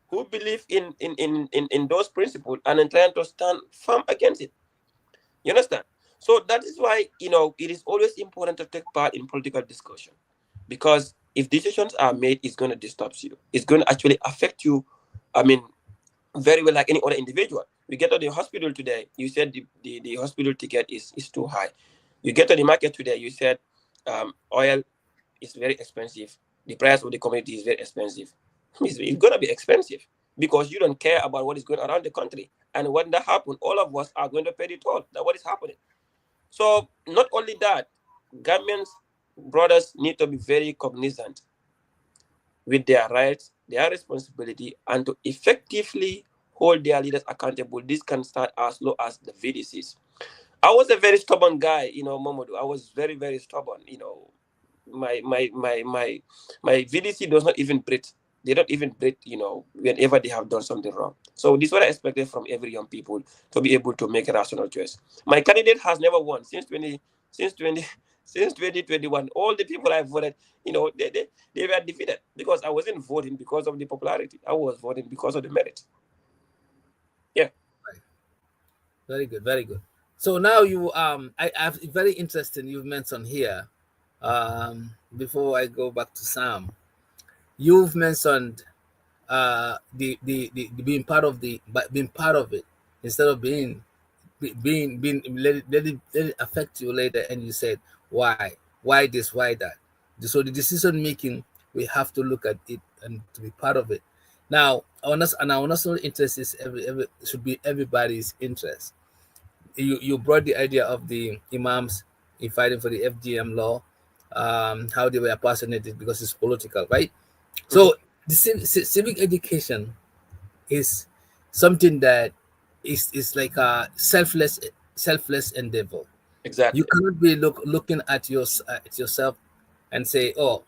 who believe in those principles and in trying to stand firm against it. You understand? So that is why it is always important to take part in political discussion, because if decisions are made, it's going to disturb you. It's going to actually affect you. I mean, very well, like any other individual. You get to the hospital today, you said the hospital ticket is too high. You get to the market today, you said oil is very expensive. The price of the commodity is very expensive. It's going to be expensive because you don't care about what is going around the country. And when that happens, all of us are going to pay the toll. That what is happening. So not only that, Gambians brothers need to be very cognizant with their rights, their responsibility, and to effectively hold their leaders accountable. This can start as low as the VDCs. I was a very stubborn guy, Momodou. I was very, very stubborn. My VDC does not even breathe. They don't even breathe, whenever they have done something wrong. So this is what I expected from every young people, to be able to make a rational choice. My candidate has never won since 20 since 2021. All the people I voted, they were defeated because I wasn't voting because of the popularity. I was voting because of the merit. Yeah. Right. Very good, very good. So now I've very interesting. You've mentioned here. Before I go back to Sam, you've mentioned the being part of but being part of it instead of being let it affect you later, and you said why this, why that. So the decision making, we have to look at it and to be part of it. Now our national interest is every should be everybody's interest. You brought the idea of the imams in fighting for the FGM law, how they were passionate because it's political, right? Mhm. So the civic education is something that is like a selfless endeavor. You Exactly. cannot be looking at at yourself and say, "Oh,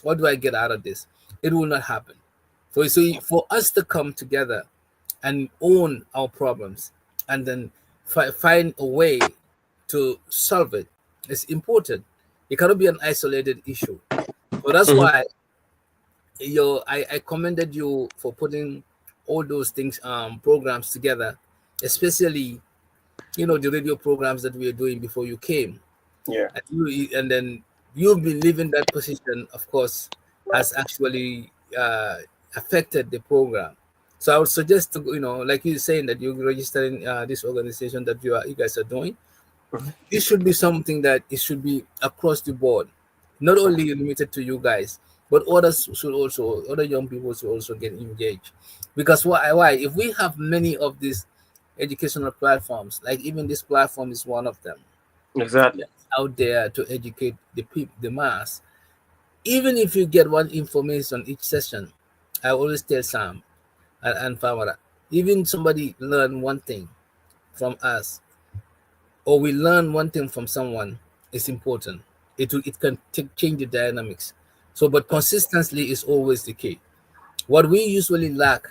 what do I get out of this?" It will not happen. For us to come together and own our problems and then find a way to solve it is important. It cannot be an isolated issue. So that's Mhm. why I commended you for putting all those things programs together, especially the radio programs that we were doing before you came, Yeah. and then you've been leaving that position, of course, has actually affected the program. So I would suggest to like you saying that you're registering this organization that you guys are doing. Mhm. This should be something that it should be across the board, not Mhm. only limited to you guys, but others should also, other young people should also get engaged. Because why? If we have many of these educational platforms, like even this platform is one of them, Exactly. out there to educate the people, the mass. Even if you get one information each session, I always tell Sam and Famara, even somebody learn one thing from us, or we learn one thing from someone, is important. It can change the dynamics. So, but consistency is always the key. What we usually lack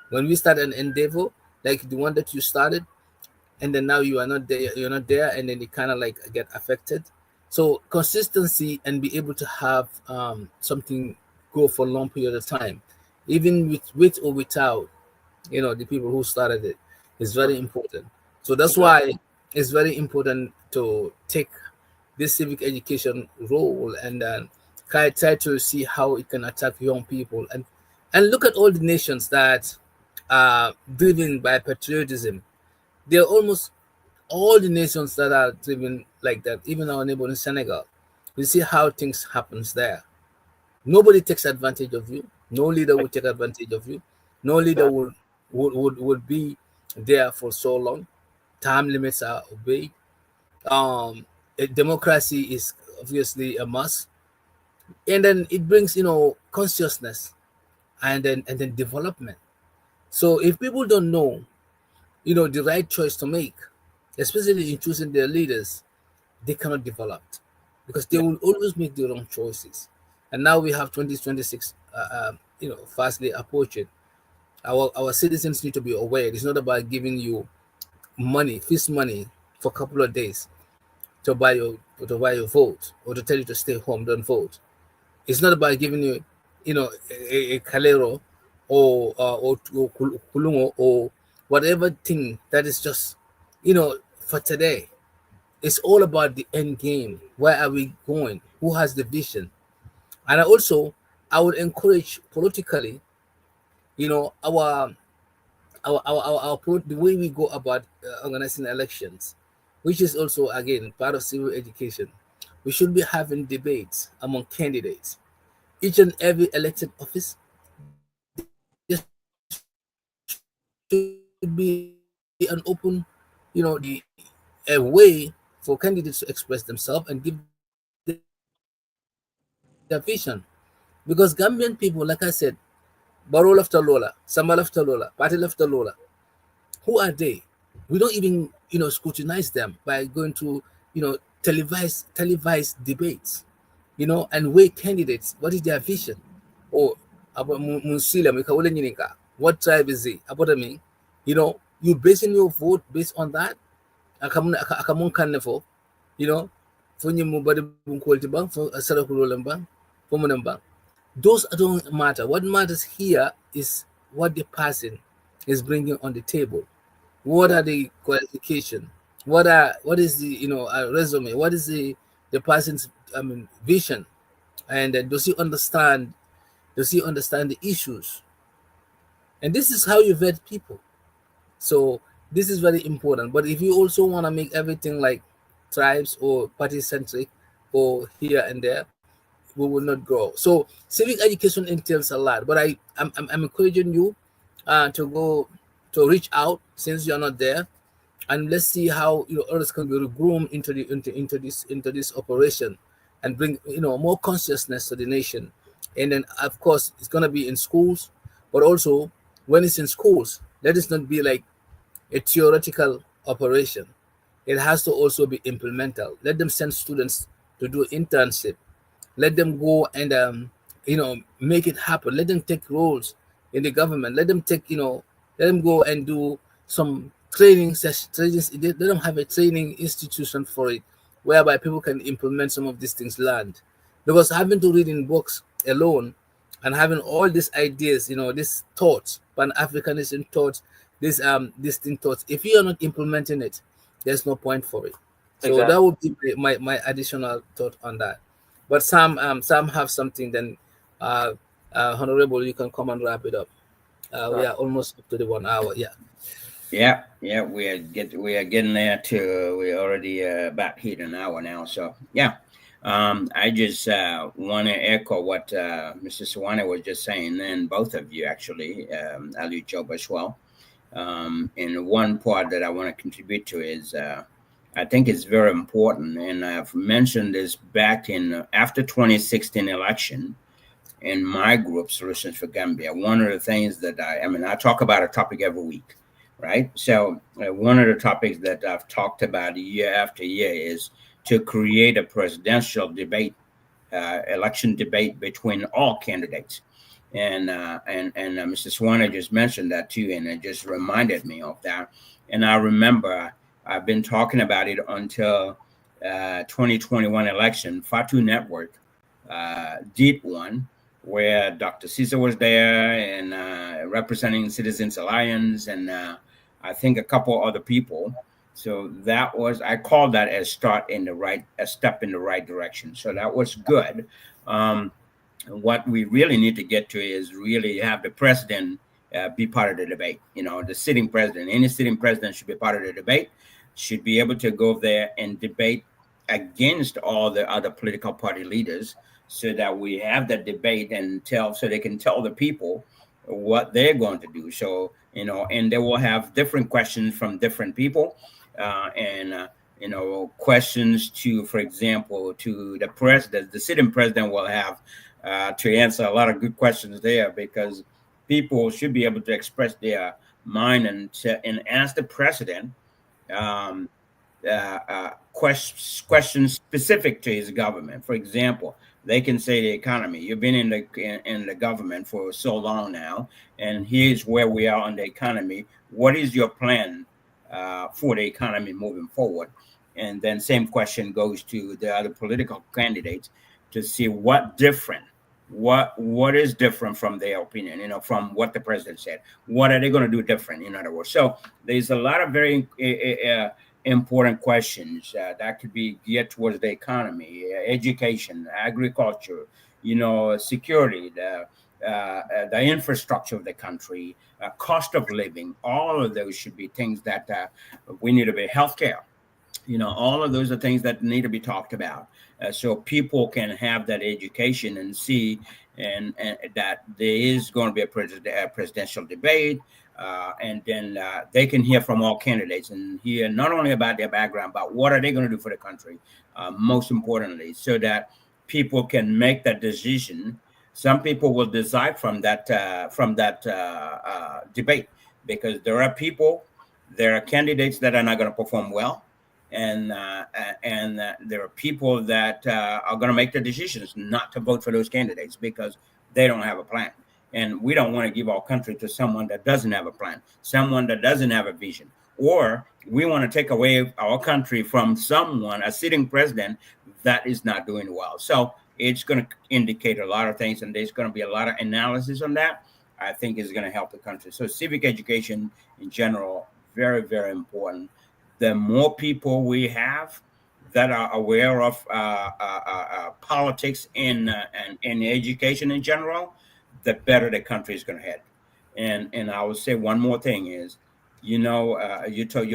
when we start an endeavor, like the one that you started, and then now you're not there, and then it kind of like get affected. So consistency and be able to have something go for a long period of time, even with or without the people who started it, is very Mhm. important. So that's Exactly. why it's very important to take this civic education role and try to see how it can attack young people, and look at all the nations that are driven by patriotism. They're almost all the nations that are driven like that, even our neighbor in Senegal. You see how things happens there. Nobody takes advantage of you. No leader will take advantage of you. No leader Exactly. would be there for so long. Time limits are obeyed. Democracy is obviously a must, and then it brings consciousness and then development. So if people don't know the right choice to make, especially in choosing their leaders, they cannot develop because they Yeah. will always make the wrong choices. And now we have 2026, fastly approaching. Our citizens need to be aware. It's not about giving you money, feast money for a couple of days to buy your vote or to tell you to stay home, don't vote. It's not about giving you, a calero or kulungo or whatever thing that is just, for today. It's all about the end game. Where are we going? Who has the vision? And I would encourage politically, the way we go about organizing elections, which is also again part of civil education. We should be having debates among candidates. Each and every elected office, there should be an open, a way for candidates to express themselves and give their vision. Because Gambian people, like I said, Baro left Lola, Samba left Lola, Party left Lola. Who are they? We don't even, scrutinize them by going to, televised debates, and weigh candidates. What is their vision? Or about Musila, what tribe is he? About me, you basing your vote based on that. Akamun kanefo, you know, funyi mu body quality bang for a sarakulo bang, bang. Those don't matter. What matters here is what the person is bringing on the table. What are the qualification? What is the resume? What is the person's vision? And does he understand? Does he understand the issues? And this is how you vet people. So this is very important. But if you also want to make everything like tribes or party centric or here and there, we will not grow. So civic education entails a lot. But I'm encouraging you to go to reach out since you're not there, and let's see how others can be groomed into this operation and bring more consciousness to the nation. And then of course it's gonna be in schools, but also when it's in schools, let it not be like a theoretical operation. It has to also be implemental. Let them send students to do internship. Let them go and make it happen. Let them take roles in the government. Let them go and do some training sessions. Let them have a training institution for it, whereby people can implement some of these things learned. Because having to read in books alone and having all these ideas, these thoughts, pan-Africanism thoughts, these thing thoughts, if you are not implementing it, there's no point for it. So that Exactly. would be my additional thought on that. But Sam have something. Then, Honorable, you can come and wrap it up. We are almost up to the 1 hour. Yeah. Yeah, we are getting there to we're already about hit an hour now. So yeah, I just want to echo what Mr. Sawaneh was just saying, and both of you actually, Alieu, Jobe as well. And one part that I want to contribute to is I think it's very important, and I've mentioned this back in after 2016 election in my group, Solutions for Gambia. One of the things that I talk about a topic every week, right? So one of the topics that I've talked about year after year is to create a presidential debate, election debate between all candidates. And Mr. Sawaneh just mentioned that too, and it just reminded me of that. And I remember I've been talking about it until 2021 election. Fatu Network did one where Dr. Ceesay was there and representing Citizens Alliance, and I think a couple other people. So that was, I called that a step in the right direction. So that was good. What we really need to get to is really have the president be part of the debate. The sitting president, any sitting president should be part of the debate, should be able to go there and debate against all the other political party leaders, so that we have that debate and so they can tell the people what they're going to do. So, and they will have different questions from different people, and questions to, for example, to the president. The sitting president will have to answer a lot of good questions there, because people should be able to express their mind and ask the president um, questions specific to his government. For example, they can say the economy. You've been in the government for so long now, and here's where we are on the economy. What is your plan for the economy moving forward? And then same question goes to the other political candidates to see what is different from their opinion, from what the president said. What are they going to do different, in other words? So there's a lot of very important questions that could be geared towards the economy, education, agriculture, security, the infrastructure of the country, cost of living. All of those should be things that we need to be. Healthcare, all of those are things that need to be talked about, so people can have that education and see and that there is going to be a presidential debate, and then they can hear from all candidates and hear not only about their background, but what are they going to do for the country, most importantly, so that people can make that decision. Some people will decide from that debate, because there are candidates that are not going to perform well, and there are people that are going to make the decisions not to vote for those candidates because they don't have a plan. And we don't want to give our country to someone that doesn't have a plan, someone that doesn't have a vision. Or we want to take away our country from someone, a sitting president, that is not doing well. So it's going to indicate a lot of things, and there's going to be a lot of analysis on that. I think is going to help the country. So civic education in general, very, very important. The more people we have that are aware of politics and education in general, the better the country is going to head. And I would say one more thing is, you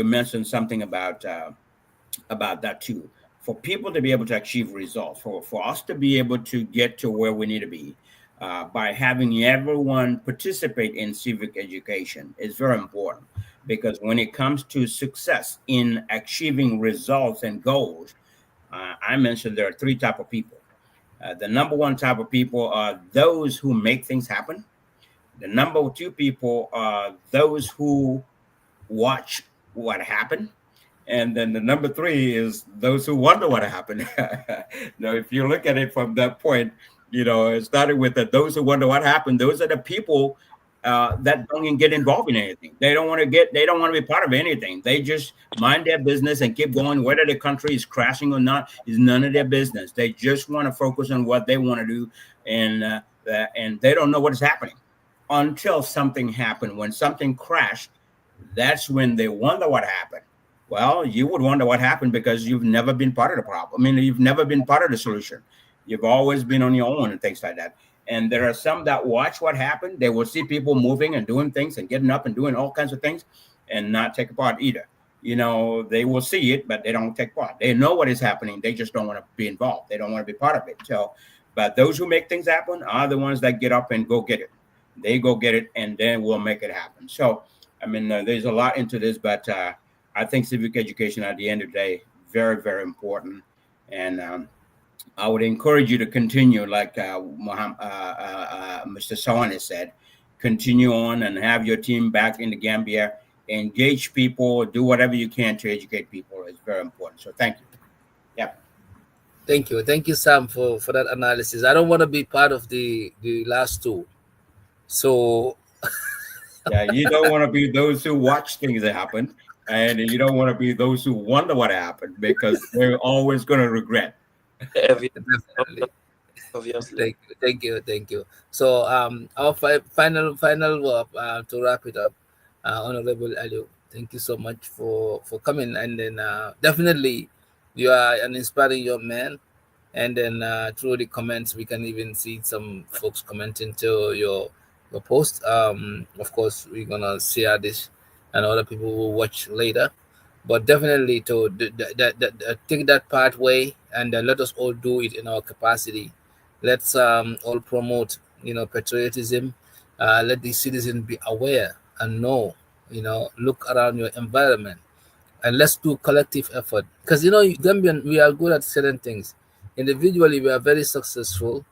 mentioned something about that too. For people to be able to achieve results, for us to be able to get to where we need to be, by having everyone participate in civic education is very important, because when it comes to success in achieving results and goals, I mentioned there are three types of people. The number one type of people are those who make things happen. The number two people are those who watch what happened. And then the number three is those who wonder what happened. Now, if you look at it from that point, it started with those who wonder what happened. Those are the people that don't even get involved in anything. They don't want to be part of anything. They just mind their business and keep going. Whether the country is crashing or not is none of their business. They just want to focus on what they want to do, and they don't know what is happening until something happened. When something crashed, that's when they wonder what happened. Well, you would wonder what happened because you've never been part of the problem. I mean, you've never been part of the solution. You've always been on your own and things like that. And there are some that watch what happened. They will see people moving and doing things and getting up and doing all kinds of things and not take part either. They will see it, but they don't take part. They know what is happening. They just don't want to be involved. They don't want to be part of it. So, but those who make things happen are the ones that get up and go get it. They go get it, and then we'll make it happen. So, I mean, there's a lot into this, but I think civic education at the end of the day, very, very important. And I would encourage you to continue, like Mr. Sawaneh said, continue on and have your team back in the Gambia, engage people, do whatever you can to educate people. It's very important. So thank you. Yeah. Thank you, Sam, for that analysis. I don't want to be part of the last two. So yeah, you don't want to be those who watch things that happen, and you don't want to be those who wonder what happened, because they're always going to regret. Definitely. Obviously. Thank you. So our final to wrap it up, Honorable Alieu, thank you so much for coming, and then definitely you are an inspiring young man. And then through the comments, we can even see some folks commenting to your post. Of course, we're gonna share this, and other people will watch later. But definitely to take that pathway, and let us all do it in our capacity. Let's all promote, patriotism. Let the citizen be aware and know, look around your environment, and let's do collective effort. Because Gambian, we are good at certain things. Individually, we are very successful.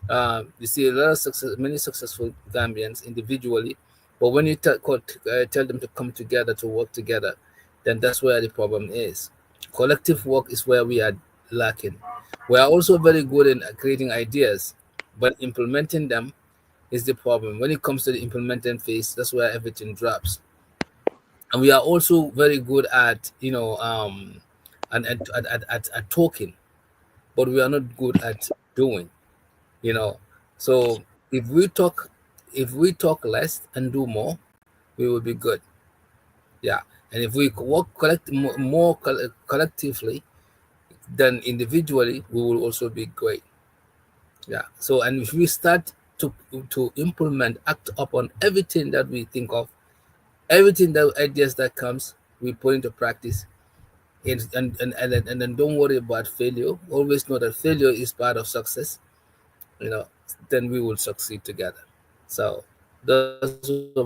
You see a lot of many successful Gambians individually, But when you tell them to come together, to work together, then that's where the problem is. Collective work is where we are lacking. We are also very good in creating ideas, but implementing them is the problem. When it comes to the implementing phase, that's where everything drops. And we are also very good at, at talking, but we are not good at doing. you know so if we talk if we talk less and do more, we will be good. Yeah. And if we work collectively than individually, we will also be great. Yeah. So, and if we start to implement, act upon everything that we think of, everything that ideas that comes, we put into practice. And then don't worry about failure. Always know that failure is part of success. you know then we will succeed together. So those are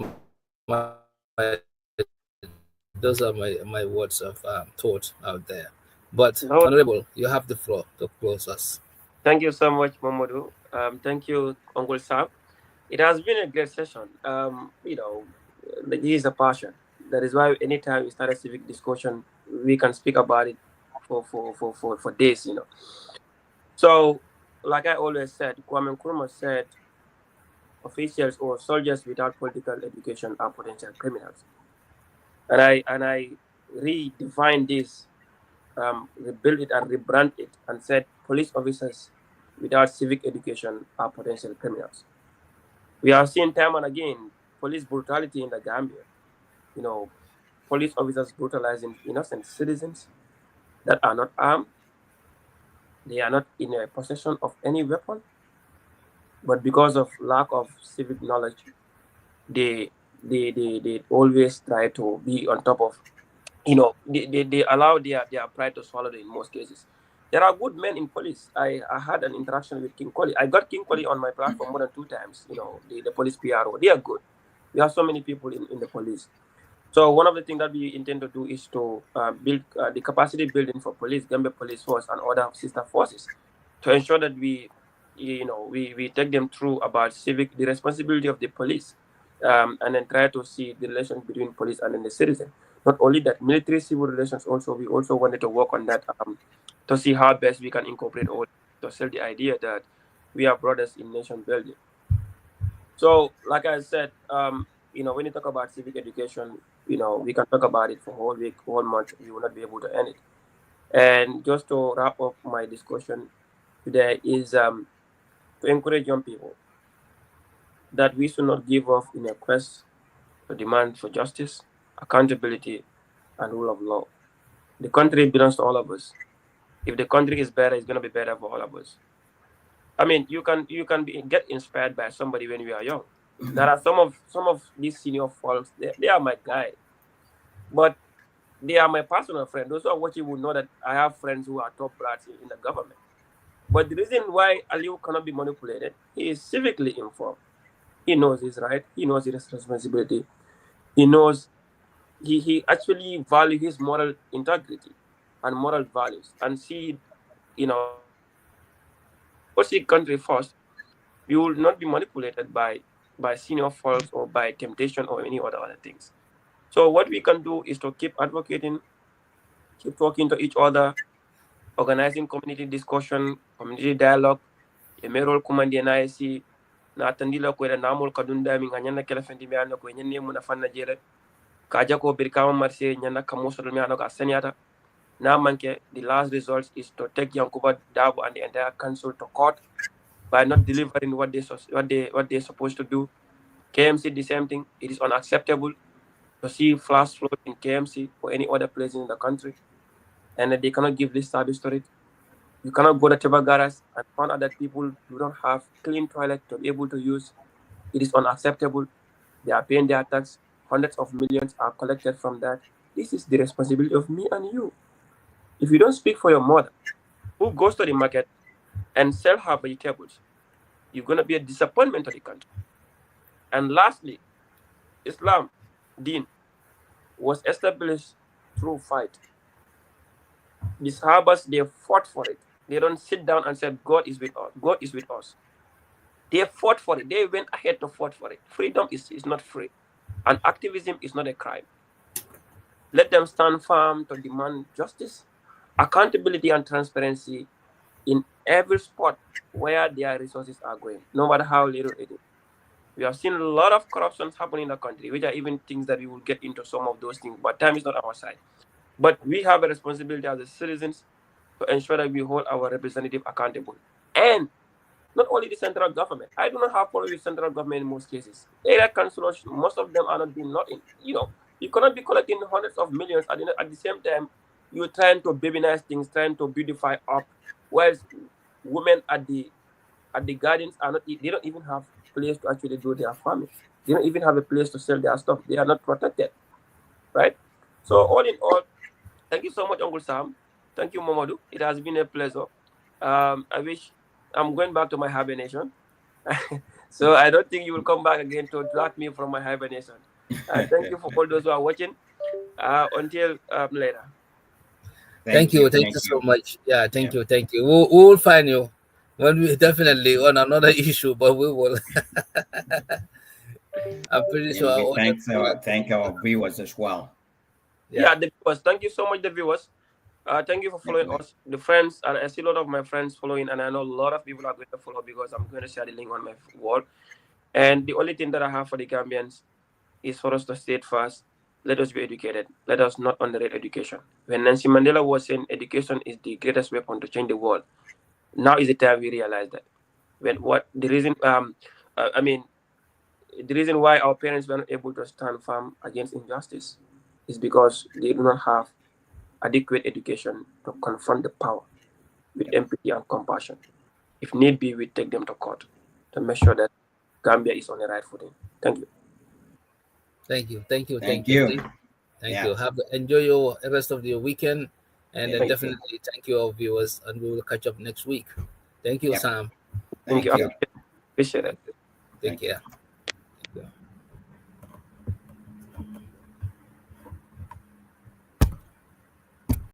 my words of thought out there. But No, Honorable, you have the floor to close us. thank you so much, Momodou. Thank you, Uncle Sam. It has been a great session. This is a passion. That is why anytime we start a civic discussion, we can speak about it for days. So, like I always said, Kwame Nkrumah said, officials or soldiers without political education are potential criminals. And I redefined this, rebuilt it and rebrand it, and said police officers without civic education are potential criminals. We have seen time and again police brutality in the Gambia. You know, police officers brutalizing innocent citizens that are not armed. They are not in a possession of any weapon, but because of lack of civic knowledge, they always try to be on top of, they allow their pride to swallow them in most cases. There are good men in police. I had an interaction with King Koli. I got King Koli on my platform more than 2 times. The police PRO. They are good. We have so many people in the police. So one of the things that we intend to do is to build the capacity building for police, Gambia Police Force, and other sister forces, to ensure that we take them through about the responsibility of the police, and then try to see the relations between police and then the citizen. Not only that, military civil relations also, we also wanted to work on that, to see how best we can incorporate all to sell the idea that we are brothers in nation building. So, like I said, when you talk about civic education, we can talk about it for whole week, whole month. We will not be able to end it. And just to wrap up my discussion today is, to encourage young people that we should not give up in a quest to demand for justice, accountability, and rule of law. The country belongs to all of us. If the country is better, it's gonna be better for all of us. I mean, you can get inspired by somebody when we are young. There are some of these senior folks. They are my guy, but they are my personal friend. Those who are watching will know that I have friends who are top brats in the government. But the reason why Alieu cannot be manipulated, he is civically informed. He knows his right. He knows his responsibility. He knows he actually value his moral integrity and moral values, and see, or see country first. You will not be manipulated by senior folks or by temptation or any other things. So what we can do is to keep advocating, keep talking to each other, organizing community discussion, community dialogue. Emerol kumandi na isi na atandila ko da namul kadunda mi nganya kala fendi mi anako nyen mu na fanna jere kaja ko birkama marse nyana kamoso mi anako aseniata na manke. The last result is to take Yankuba Dabo and the entire council to court by not delivering what they're supposed to do. KMC the same thing. It is unacceptable to see flash flood in KMC or any other place in the country, and they cannot give this service to it. You cannot go to Tebagaras and find out that people do not have clean toilet to be able to use. It is unacceptable. They are paying their tax. Hundreds of millions are collected from that. This is the responsibility of me and you. If you don't speak for your mother, who goes to the market and sell her vegetables, you're going to be a disappointment to the country. And lastly, Islam, Deen, was established through fight. The Sahabas, they fought for it. They don't sit down and say, God is with us. God is with us. They fought for it. They went ahead to fight for it. Freedom is not free. And activism is not a crime. Let them stand firm to demand justice, accountability, and transparency in every spot where their resources are going, no matter how little it is. We have seen a lot of corruptions happen in the country, which are even things that we will get into some of those things, but time is not our side. But we have a responsibility as the citizens to ensure that we hold our representative accountable. And not only the central government. I do not have problem with central government in most cases. Area councillors, most of them are not doing nothing. You cannot be collecting hundreds of millions at the same time you're trying to babynize things, trying to beautify up, whereas women at the gardens are not. They don't even have place to actually do their farming. They don't even have a place to sell their stuff. They are not protected, right? So all in all, thank you so much, Uncle Sam. Thank you, Momodou. It has been a pleasure. I wish I'm going back to my hibernation. So I don't think you will come back again to drag me from my hibernation. Thank you for all those who are watching. Until later. Thank you. Thank you so much. Yeah, thank you. Thank you. We will find you when we definitely on another issue, but we will. I'm pretty sure. We thank our viewers as well. Yeah, the viewers. Thank you so much, the viewers. Thank you for following us, the friends, and I see a lot of my friends following, and I know a lot of people are going to follow because I'm going to share the link on my wall. And the only thing that I have for the Gambians is for us to stay fast. Let us be educated. Let us not underrate education. When Nancy Mandela was saying education is the greatest weapon to change the world, now is the time we realize that. The reason the reason why our parents were not able to stand firm against injustice is because they do not have adequate education to confront the power with empathy and compassion. If need be, we take them to court to make sure that Gambia is on the right footing. Thank you. Thank you. Thank you. Thank you. Thank you. Enjoy your rest of your weekend, and then definitely thank you, our viewers, and we will catch up next week. Thank you, Sam. Thank you. Appreciate it. Take care.